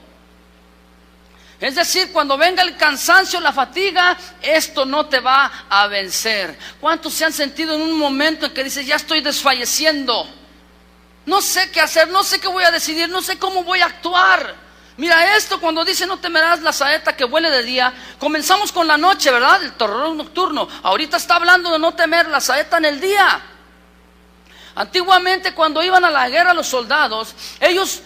Es decir, cuando venga el cansancio, la fatiga, esto no te va a vencer. ¿Cuántos se han sentido en un momento en que dices, ya estoy desfalleciendo? No sé qué hacer, no sé qué voy a decidir, no sé cómo voy a actuar. Mira esto, cuando dice no temerás la saeta que vuele de día, comenzamos con la noche, ¿verdad? El terror nocturno. Ahorita está hablando de no temer la saeta en el día. Antiguamente, cuando iban a la guerra los soldados, ellos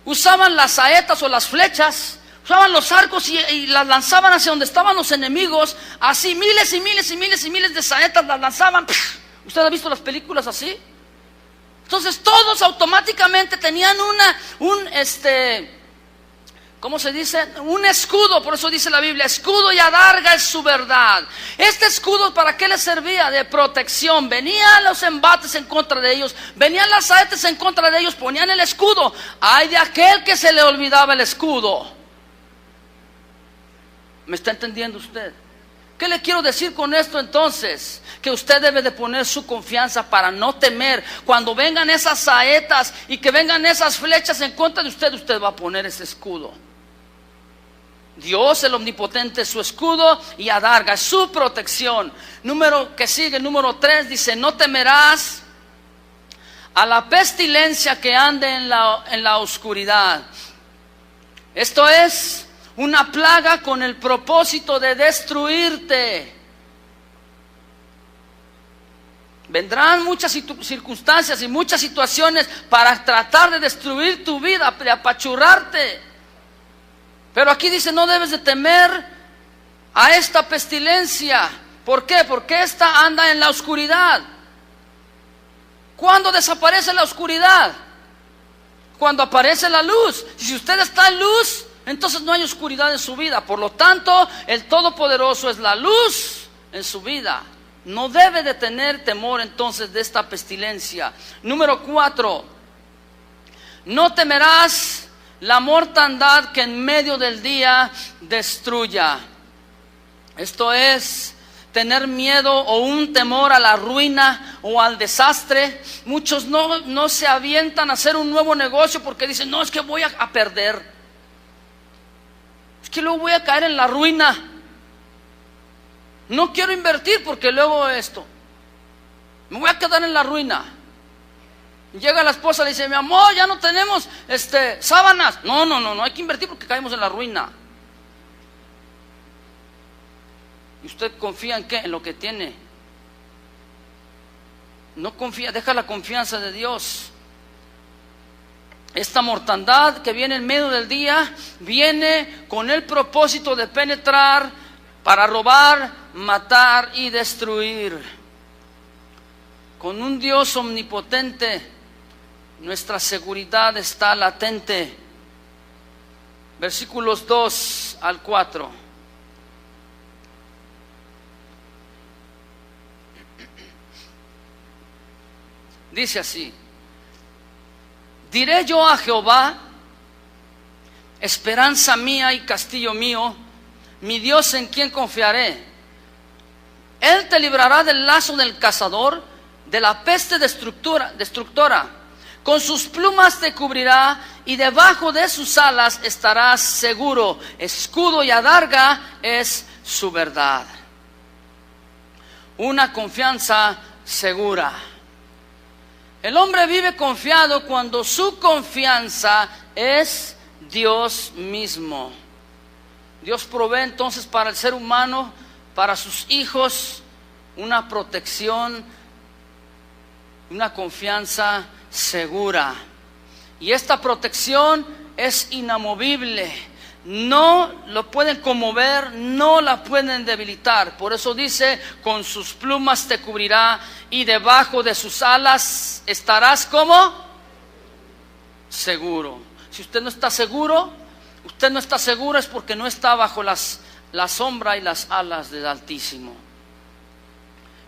usaban las saetas o las flechas, usaban los arcos y las lanzaban hacia donde estaban los enemigos. Así miles y miles y miles y miles de saetas las lanzaban. ¿Usted ha visto las películas así? Entonces todos automáticamente tenían ¿cómo se dice? Un escudo. Por eso dice la Biblia, escudo y adarga es su verdad. Este escudo, ¿para qué les servía? De protección. Venían los embates en contra de ellos, venían las saetas en contra de ellos, ponían el escudo. Ay de aquel que se le olvidaba el escudo. ¿Me está entendiendo usted? ¿Qué le quiero decir con esto entonces? Que usted debe de poner su confianza para no temer. Cuando vengan esas saetas y que vengan esas flechas en contra de usted, usted va a poner ese escudo. Dios, el omnipotente, es su escudo y adarga, es su protección. Número 3, dice, no temerás a la pestilencia que ande en la oscuridad. Esto es una plaga con el propósito de destruirte. Vendrán muchas circunstancias y muchas situaciones para tratar de destruir tu vida, de apachurrarte. Pero aquí dice, no debes de temer a esta pestilencia. ¿Por qué? Porque esta anda en la oscuridad. ¿Cuándo desaparece la oscuridad? Cuando aparece la luz. Si usted está en luz, entonces no hay oscuridad en su vida. Por lo tanto, el Todopoderoso es la luz en su vida. No debe de tener temor entonces de esta pestilencia. Número 4, no temerás la mortandad que en medio del día destruya. Esto es tener miedo o un temor a la ruina o al desastre. Muchos no se avientan a hacer un nuevo negocio porque dicen, no, es que voy a perder. Es que luego voy a caer en la ruina. No quiero invertir porque luego me voy a quedar en la ruina. Llega la esposa y le dice, mi amor, ya no tenemos sábanas. No, hay que invertir porque caemos en la ruina. ¿Y usted confía en qué? En lo que tiene. No confía, deja la confianza de Dios. Esta mortandad que viene en medio del día viene con el propósito de penetrar para robar, matar y destruir. Con un Dios omnipotente, nuestra seguridad está latente. Versículos 2 al 4. Dice así: diré yo a Jehová, esperanza mía y castillo mío, mi Dios en quien confiaré. Él te librará del lazo del cazador, de la peste destructora. Con sus plumas te cubrirá y debajo de sus alas estarás seguro. Escudo y adarga es su verdad. Una confianza segura. El hombre vive confiado cuando su confianza es Dios mismo. Dios provee entonces para el ser humano, para sus hijos, una protección, una confianza segura. Y esta protección es inamovible. No lo pueden conmover, no la pueden debilitar. Por eso dice, con sus plumas te cubrirá y debajo de sus alas estarás como seguro. Si usted no está seguro, es porque no está bajo la sombra y las alas del Altísimo.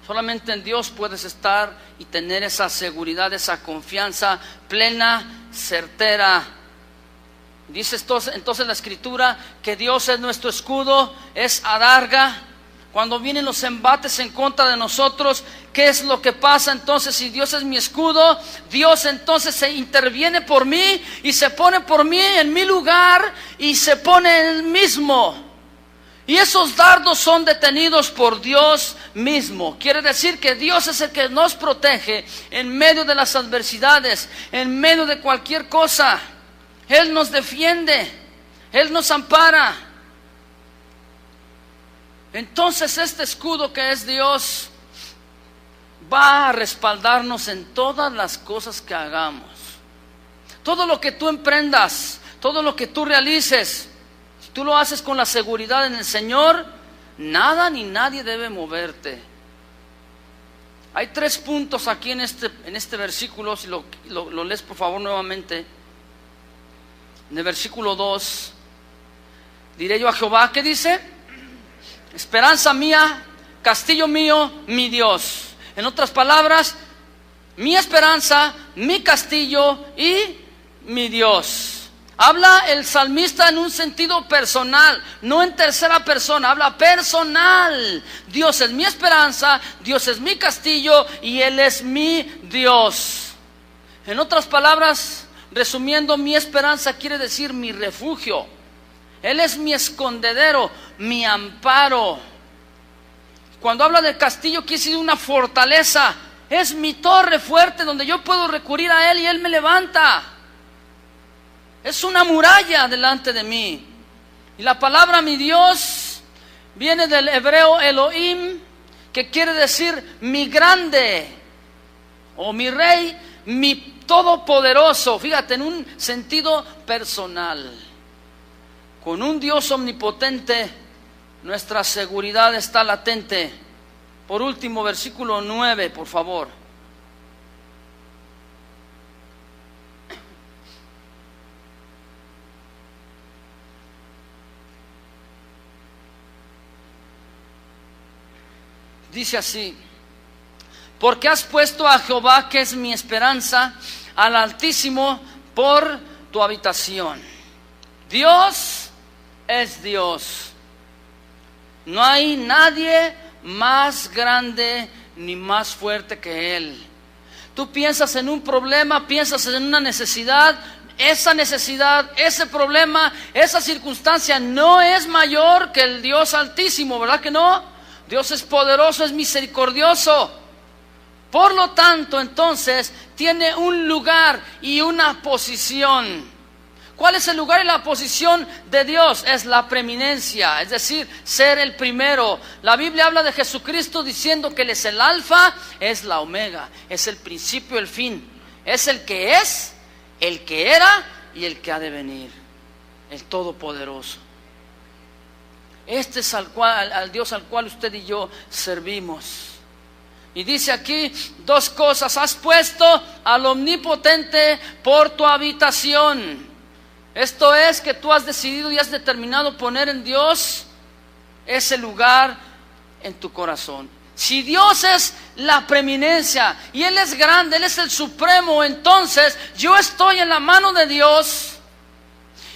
Solamente en Dios puedes estar y tener esa seguridad, esa confianza plena, certera. Dice entonces la Escritura que Dios es nuestro escudo, es adarga. Cuando vienen los embates en contra de nosotros, ¿qué es lo que pasa entonces? Si Dios es mi escudo, Dios entonces se interviene por mí y se pone por mí en mi lugar y se pone Él mismo. Y esos dardos son detenidos por Dios mismo. Quiere decir que Dios es el que nos protege en medio de las adversidades, en medio de cualquier cosa. Él nos defiende, Él nos ampara. Entonces este escudo que es Dios va a respaldarnos en todas las cosas que hagamos. Todo lo que tú emprendas, todo lo que tú realices, si tú lo haces con la seguridad en el Señor, nada ni nadie debe moverte. Hay 3 puntos aquí en este versículo, si lo lees por favor nuevamente. En el versículo 2, diré yo a Jehová, ¿qué dice? Esperanza mía, castillo mío, mi Dios. En otras palabras, mi esperanza, mi castillo y mi Dios. Habla el salmista en un sentido personal, no en tercera persona, habla personal. Dios es mi esperanza, Dios es mi castillo y Él es mi Dios. En otras palabras, resumiendo, mi esperanza quiere decir mi refugio. Él es mi escondedero, mi amparo. Cuando habla del castillo, quiere decir una fortaleza. Es mi torre fuerte donde yo puedo recurrir a Él y Él me levanta. Es una muralla delante de mí. Y la palabra mi Dios viene del hebreo Elohim, que quiere decir mi grande, o mi rey, mi todopoderoso. Fíjate, en un sentido personal. Con un Dios omnipotente, nuestra seguridad está latente. Por último, versículo 9, por favor. Dice así: porque has puesto a Jehová, que es mi esperanza, al Altísimo por tu habitación. Dios es Dios. No hay nadie más grande ni más fuerte que Él. Tú piensas en un problema, piensas en una necesidad. Esa necesidad, ese problema, esa circunstancia no es mayor que el Dios Altísimo, ¿verdad que no? Dios es poderoso, es misericordioso. Por lo tanto, entonces, tiene un lugar y una posición. ¿Cuál es el lugar y la posición de Dios? Es la preeminencia, es decir, ser el primero. La Biblia habla de Jesucristo diciendo que Él es el alfa, es la omega, es el principio, el fin. Es el que es, el que era y el que ha de venir, el Todopoderoso. Este es al Dios al cual usted y yo servimos. Y dice aquí 2 cosas: has puesto al Omnipotente por tu habitación. Esto es que tú has decidido y has determinado poner en Dios ese lugar en tu corazón. Si Dios es la preeminencia y Él es grande, Él es el supremo, entonces yo estoy en la mano de Dios.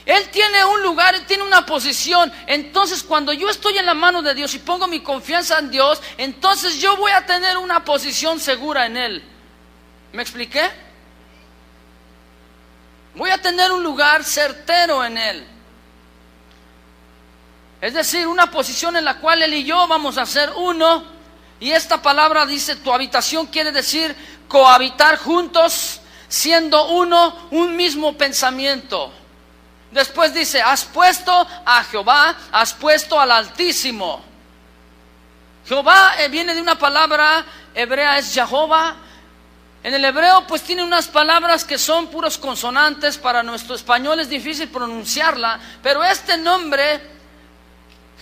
Él tiene un lugar, Él tiene una posición. Entonces cuando yo estoy en la mano de Dios y pongo mi confianza en Dios, entonces yo voy a tener una posición segura en Él. ¿Me expliqué? Voy a tener un lugar certero en Él. Es decir, una posición en la cual Él y yo vamos a ser uno. Y esta palabra dice, tu habitación, quiere decir cohabitar juntos, siendo uno, un mismo pensamiento. Después dice, has puesto a Jehová, has puesto al Altísimo. Jehová viene de una palabra hebrea, es Jehová. En el hebreo pues tiene unas palabras que son puros consonantes. Para nuestro español es difícil pronunciarla, pero este nombre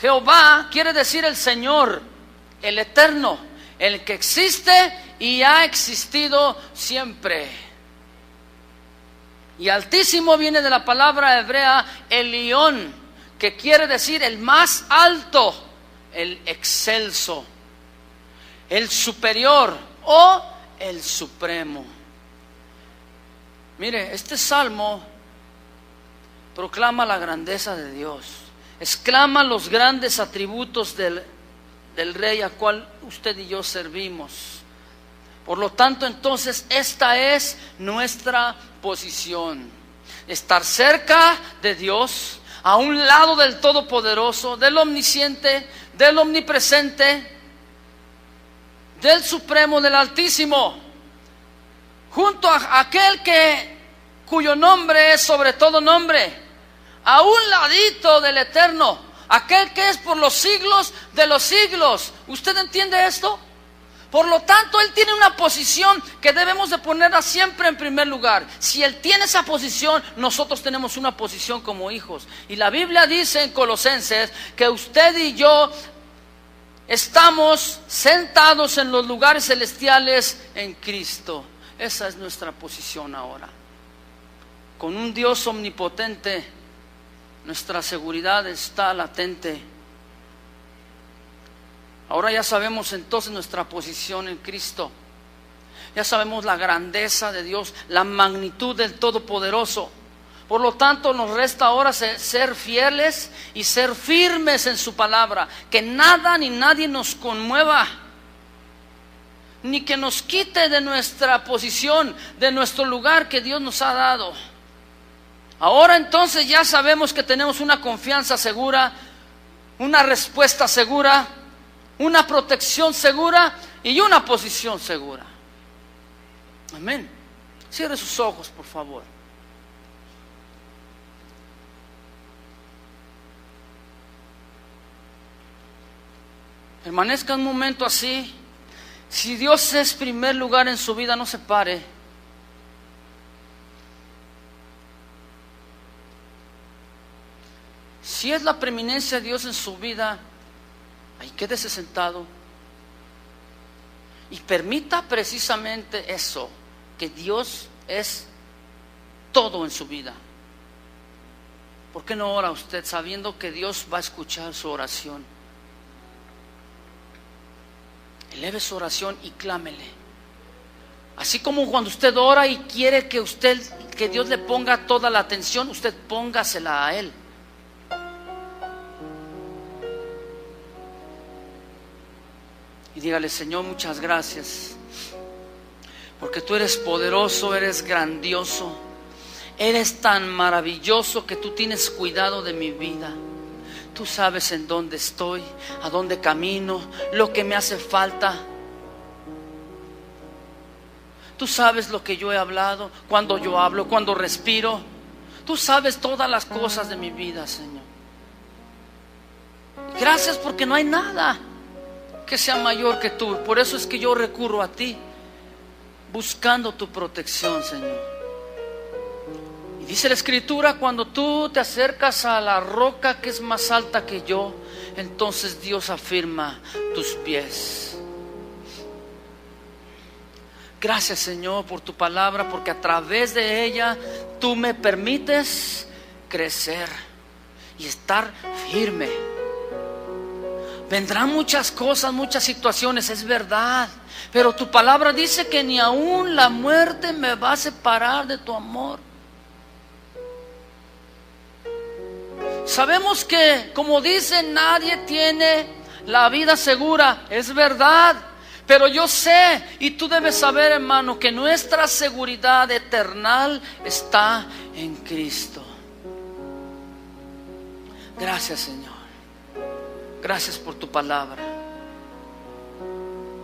Jehová quiere decir el Señor, el Eterno, el que existe y ha existido siempre. Y Altísimo viene de la palabra hebrea Elión, que quiere decir el más alto, el excelso, el superior o el supremo. Mire, este salmo proclama la grandeza de Dios, exclama los grandes atributos del del Rey al cual usted y yo servimos. Por lo tanto, entonces, esta es nuestra posición: estar cerca de Dios, a un lado del Todopoderoso, del Omnisciente, del Omnipresente, del Supremo, del Altísimo, junto a aquel cuyo nombre es sobre todo nombre, a un ladito del Eterno, aquel que es por los siglos de los siglos. ¿Usted entiende esto? Por lo tanto, Él tiene una posición que debemos de ponerla siempre en primer lugar. Si Él tiene esa posición, nosotros tenemos una posición como hijos. Y la Biblia dice en Colosenses que usted y yo estamos sentados en los lugares celestiales en Cristo. Esa es nuestra posición ahora. Con un Dios omnipotente, nuestra seguridad está latente. Ahora ya sabemos entonces nuestra posición en Cristo. Ya sabemos la grandeza de Dios, la magnitud del Todopoderoso. Por lo tanto, nos resta ahora ser fieles y ser firmes en su palabra. Que nada ni nadie nos conmueva, ni que nos quite de nuestra posición, de nuestro lugar que Dios nos ha dado. Ahora entonces ya sabemos que tenemos una confianza segura, una respuesta segura, una protección segura y una posición segura. Amén. Cierre sus ojos, por favor. Permanezca un momento así. Si Dios es primer lugar en su vida, no se pare. Si es la preeminencia de Dios en su vida, ahí quédese sentado y permita precisamente eso, que Dios es todo en su vida. ¿Por qué no ora usted sabiendo que Dios va a escuchar su oración? Eleve su oración y clámele. Así como cuando usted ora y quiere que Dios le ponga toda la atención, usted póngasela a Él. Y dígale: Señor, muchas gracias, porque tú eres poderoso, eres grandioso, eres tan maravilloso que tú tienes cuidado de mi vida. Tú sabes en dónde estoy, a dónde camino, lo que me hace falta. Tú sabes lo que yo he hablado, cuando yo hablo, cuando respiro. Tú sabes todas las cosas de mi vida, Señor. Gracias porque no hay nada que sea mayor que tú. Por eso es que yo recurro a ti, buscando tu protección, Señor. Y dice la Escritura: cuando tú te acercas a la roca que es más alta que yo, entonces Dios afirma tus pies. Gracias, Señor, por tu palabra, porque a través de ella tú me permites crecer y estar firme. Vendrán muchas cosas, muchas situaciones, es verdad, pero tu palabra dice que ni aún la muerte me va a separar de tu amor. Sabemos que, como dice, nadie tiene la vida segura, es verdad, pero yo sé, y tú debes saber, hermano, que nuestra seguridad eterna está en Cristo. Gracias, Señor. Gracias por tu palabra.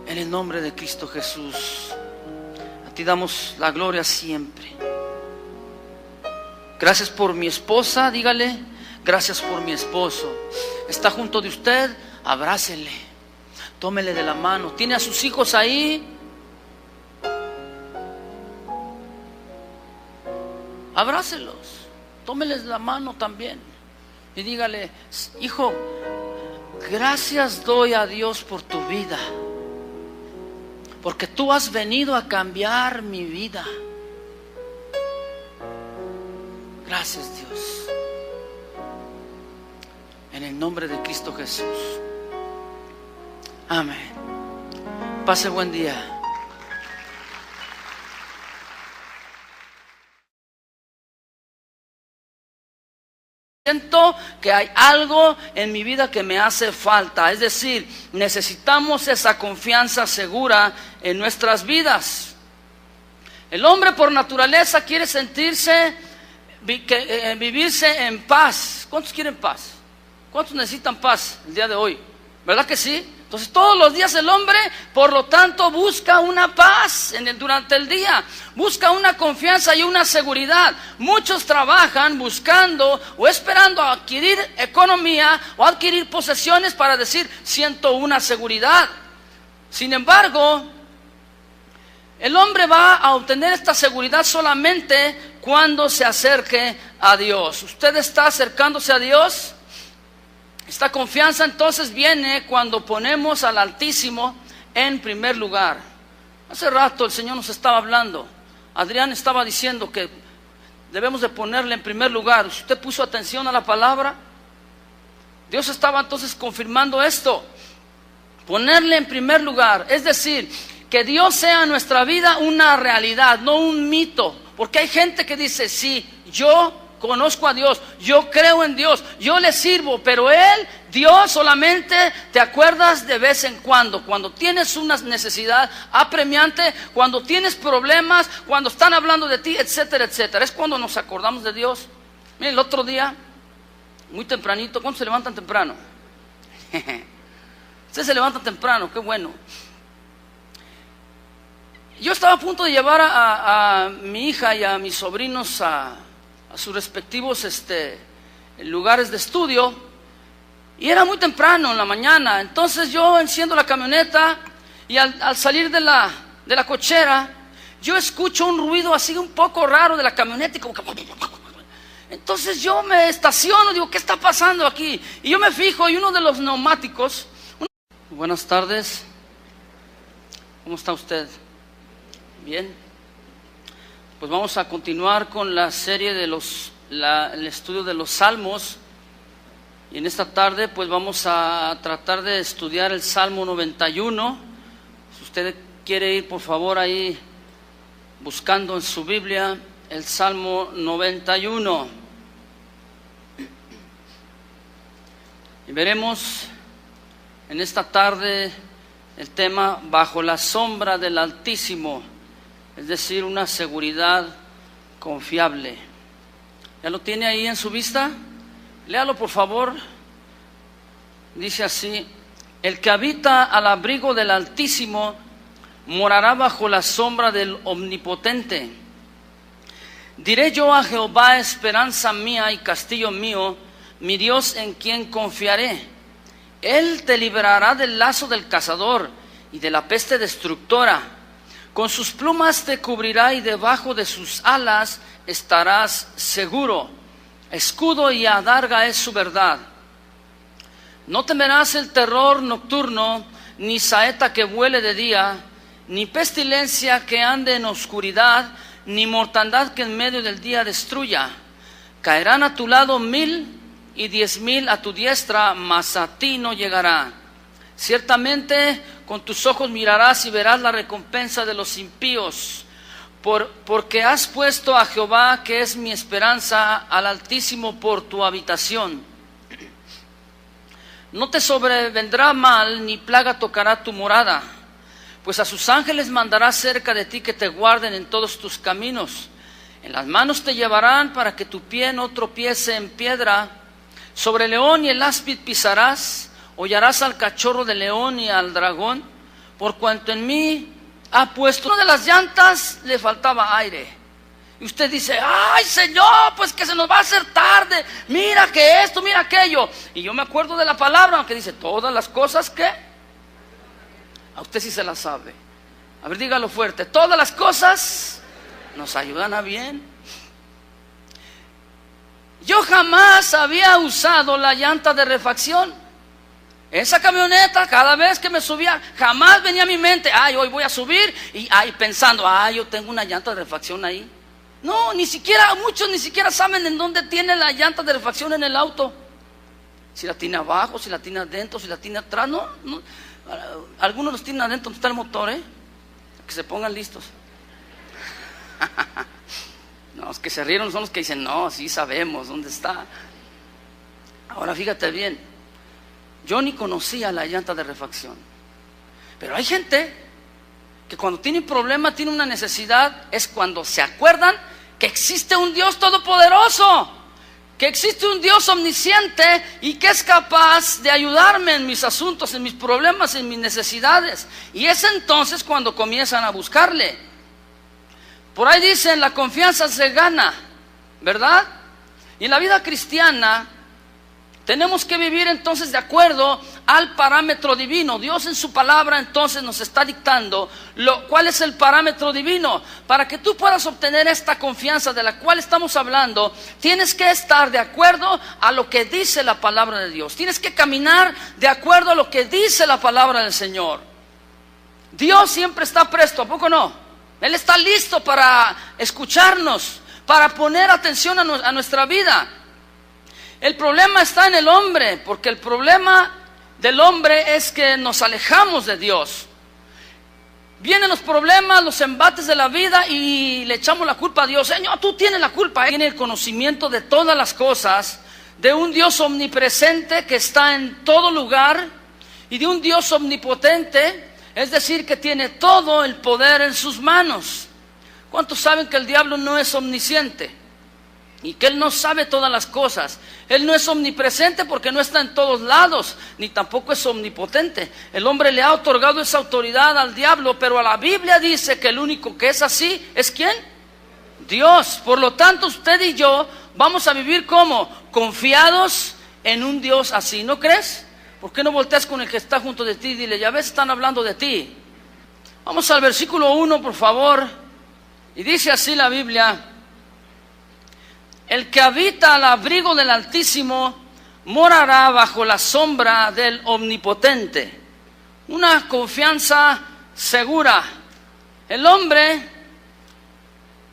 En el nombre de Cristo Jesús, a ti damos la gloria siempre. Gracias por mi esposa, dígale: gracias por mi esposo. Está junto de usted, abrácele, tómele de la mano. ¿Tiene a sus hijos ahí? Abrácelos, tómeles la mano también y dígale: hijo, gracias doy a Dios por tu vida, porque tú has venido a cambiar mi vida. Gracias, Dios. En el nombre de Cristo Jesús. Amén. Pase buen día. Siento que hay algo en mi vida que me hace falta. Es decir, necesitamos esa confianza segura en nuestras vidas. El hombre por naturaleza quiere vivirse en paz. ¿Cuántos quieren paz? ¿Cuántos necesitan paz el día de hoy? ¿Verdad que sí? Entonces todos los días el hombre, por lo tanto, busca una paz durante el día, busca una confianza y una seguridad. Muchos trabajan buscando o esperando adquirir economía o adquirir posesiones para decir, siento una seguridad. Sin embargo, el hombre va a obtener esta seguridad solamente cuando se acerque a Dios. ¿Usted está acercándose a Dios? Esta confianza entonces viene cuando ponemos al Altísimo en primer lugar. Hace rato el Señor nos estaba hablando. Adrián estaba diciendo que debemos de ponerle en primer lugar. ¿Usted puso atención a la palabra? Dios estaba entonces confirmando esto. Ponerle en primer lugar, es decir, que Dios sea en nuestra vida una realidad, no un mito. Porque hay gente que dice, sí, yo conozco a Dios, yo creo en Dios, yo le sirvo, pero Él, Dios, solamente te acuerdas de vez en cuando tienes una necesidad apremiante, cuando tienes problemas, cuando están hablando de ti, etcétera, etcétera. Es cuando nos acordamos de Dios. Miren, el otro día, muy tempranito, ¿cuántos se levantan temprano? Ustedes se levantan temprano, qué bueno. Yo estaba a punto de llevar a mi hija y a mis sobrinos a sus respectivos lugares de estudio, y era muy temprano en la mañana. Entonces yo enciendo la camioneta y al salir de la cochera, yo escucho un ruido así un poco raro de la camioneta y como que... Entonces yo me estaciono, digo, ¿qué está pasando aquí? Y yo me fijo y uno de los neumáticos... Buenas tardes, ¿cómo está usted? Bien. Pues vamos a continuar con la serie de el estudio de los Salmos, y en esta tarde pues vamos a tratar de estudiar el Salmo 91. Si usted quiere ir por favor ahí buscando en su Biblia el Salmo 91, y veremos en esta tarde el tema bajo la sombra del Altísimo. Es decir, una seguridad confiable. ¿Ya lo tiene ahí en su vista? Léalo por favor. Dice así: el que habita al abrigo del Altísimo morará bajo la sombra del Omnipotente. Diré yo a Jehová, esperanza mía y castillo mío, mi Dios en quien confiaré. Él te librará del lazo del cazador y de la peste destructora. Con sus plumas te cubrirá y debajo de sus alas estarás seguro. Escudo y adarga es su verdad. No temerás el terror nocturno, ni saeta que vuele de día, ni pestilencia que ande en oscuridad, ni mortandad que en medio del día destruya. Caerán a tu lado 1000 y 10,000 a tu diestra, mas a ti no llegará. Ciertamente con tus ojos mirarás y verás la recompensa de los impíos, porque has puesto a Jehová, que es mi esperanza, al Altísimo por tu habitación. No te sobrevendrá mal, ni plaga tocará tu morada, pues a sus ángeles mandará cerca de ti que te guarden en todos tus caminos. En las manos te llevarán para que tu pie no tropiece en piedra. Sobre el león y el áspid pisarás. Hollarás al cachorro de león y al dragón, por cuanto en mí ha puesto. Una de las llantas le faltaba aire. Y usted dice, ay Señor, pues que se nos va a hacer tarde. Mira que esto, mira aquello. Y yo me acuerdo de la palabra, aunque dice, todas las cosas que... A usted sí se la sabe. A ver, dígalo fuerte. Todas las cosas nos ayudan a bien. Yo jamás había usado la llanta de refacción. Esa camioneta, cada vez que me subía, jamás venía a mi mente, ay, hoy voy a subir, y pensando, ay, yo tengo una llanta de refacción ahí. No, muchos ni siquiera saben en dónde tiene la llanta de refacción en el auto. Si la tiene abajo, si la tiene adentro, si la tiene atrás, no. Algunos los tienen adentro, donde está el motor, que se pongan listos. No, los que se rieron son los que dicen, no, sí sabemos dónde está. Ahora fíjate bien, yo ni conocía la llanta de refacción, pero hay gente que cuando tiene un problema, tiene una necesidad, es cuando se acuerdan que existe un Dios todopoderoso, que existe un Dios omnisciente y que es capaz de ayudarme en mis asuntos, en mis problemas, en mis necesidades. Y es entonces cuando comienzan a buscarle. Por ahí dicen, la confianza se gana, ¿verdad? Y en la vida cristiana tenemos que vivir entonces de acuerdo al parámetro divino. Dios en su palabra entonces nos está dictando cuál es el parámetro divino. Para que tú puedas obtener esta confianza de la cual estamos hablando, tienes que estar de acuerdo a lo que dice la palabra de Dios. Tienes que caminar de acuerdo a lo que dice la palabra del Señor. Dios siempre está presto, ¿a poco no? Él está listo para escucharnos, para poner atención a nuestra vida. El problema está en el hombre, porque el problema del hombre es que nos alejamos de Dios. Vienen los problemas, los embates de la vida y le echamos la culpa a Dios. Señor, tú tienes la culpa. Tiene el conocimiento de todas las cosas, de un Dios omnipresente que está en todo lugar y de un Dios omnipotente, es decir, que tiene todo el poder en sus manos. ¿Cuántos saben que el diablo no es omnisciente? Y que Él no sabe todas las cosas. Él no es omnipresente porque no está en todos lados, ni tampoco es omnipotente. El hombre le ha otorgado esa autoridad al diablo, pero a la Biblia dice que el único que es así es ¿quién? Dios. Por lo tanto, usted y yo vamos a vivir como confiados en un Dios así, ¿no crees? ¿Por qué no volteas con el que está junto de ti y dile, ya ves, están hablando de ti? Vamos al versículo 1, por favor. Y dice así la Biblia: el que habita al abrigo del Altísimo morará bajo la sombra del Omnipotente. Una confianza segura. El hombre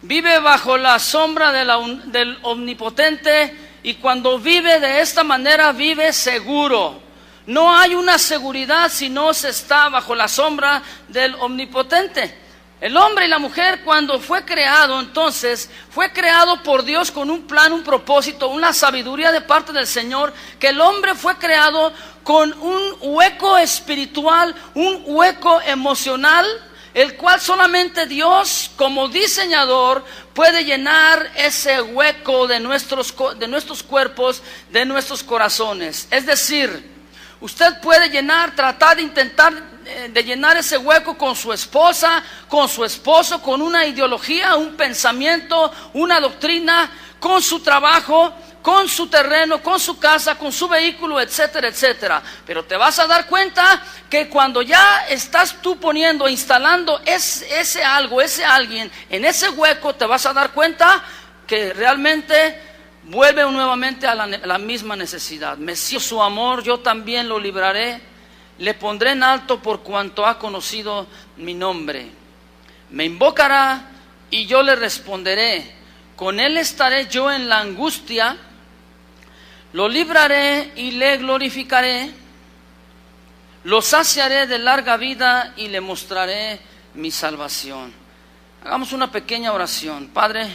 vive bajo la sombra del Omnipotente y cuando vive de esta manera vive seguro. No hay una seguridad si no se está bajo la sombra del Omnipotente. El hombre y la mujer cuando fue creado, entonces, fue creado por Dios con un plan, un propósito, una sabiduría de parte del Señor, que el hombre fue creado con un hueco espiritual, un hueco emocional, el cual solamente Dios, como diseñador, puede llenar ese hueco de nuestros cuerpos, de nuestros corazones. Es decir, usted puede tratar de intentar de llenar ese hueco con su esposa, con su esposo, con una ideología, un pensamiento, una doctrina, con su trabajo, con su terreno, con su casa, con su vehículo, etcétera, etcétera. Pero te vas a dar cuenta que cuando ya estás tú instalando ese algo, ese alguien en ese hueco, te vas a dar cuenta que realmente vuelve nuevamente a la misma necesidad. Mesías, su amor, yo también lo libraré. Le pondré en alto por cuanto ha conocido mi nombre. Me invocará y yo le responderé. Con él estaré yo en la angustia. Lo libraré y le glorificaré. Lo saciaré de larga vida y le mostraré mi salvación. Hagamos una pequeña oración. Padre,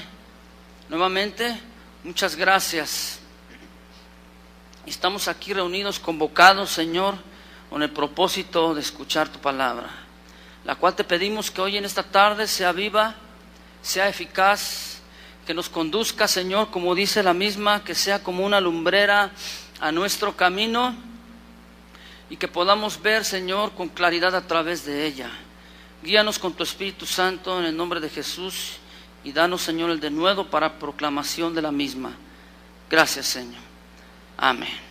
nuevamente, muchas gracias. Estamos aquí reunidos, convocados, Señor, con el propósito de escuchar tu palabra, la cual te pedimos que hoy en esta tarde sea viva, sea eficaz, que nos conduzca, Señor, como dice la misma, que sea como una lumbrera a nuestro camino y que podamos ver, Señor, con claridad a través de ella. Guíanos con tu Espíritu Santo en el nombre de Jesús y danos, Señor, el denuedo para proclamación de la misma. Gracias, Señor. Amén.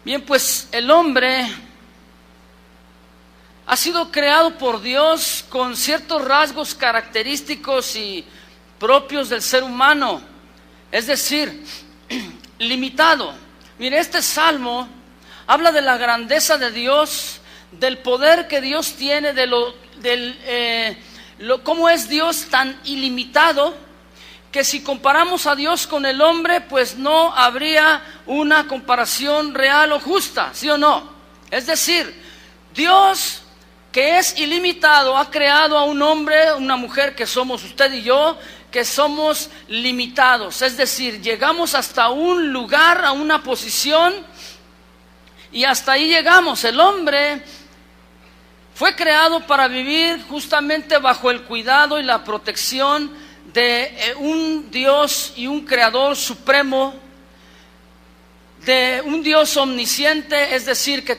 Bien, pues el hombre ha sido creado por Dios con ciertos rasgos característicos y propios del ser humano, es decir, limitado. Mire, este salmo habla de la grandeza de Dios, del poder que Dios tiene, cómo es Dios tan ilimitado, que si comparamos a Dios con el hombre, pues no habría una comparación real o justa, ¿sí o no? Es decir, Dios, que es ilimitado, ha creado a un hombre, una mujer que somos usted y yo, que somos limitados, es decir, llegamos hasta un lugar, a una posición, y hasta ahí llegamos. El hombre fue creado para vivir justamente bajo el cuidado y la protección de un Dios y un Creador supremo, de un Dios omnisciente, es decir, que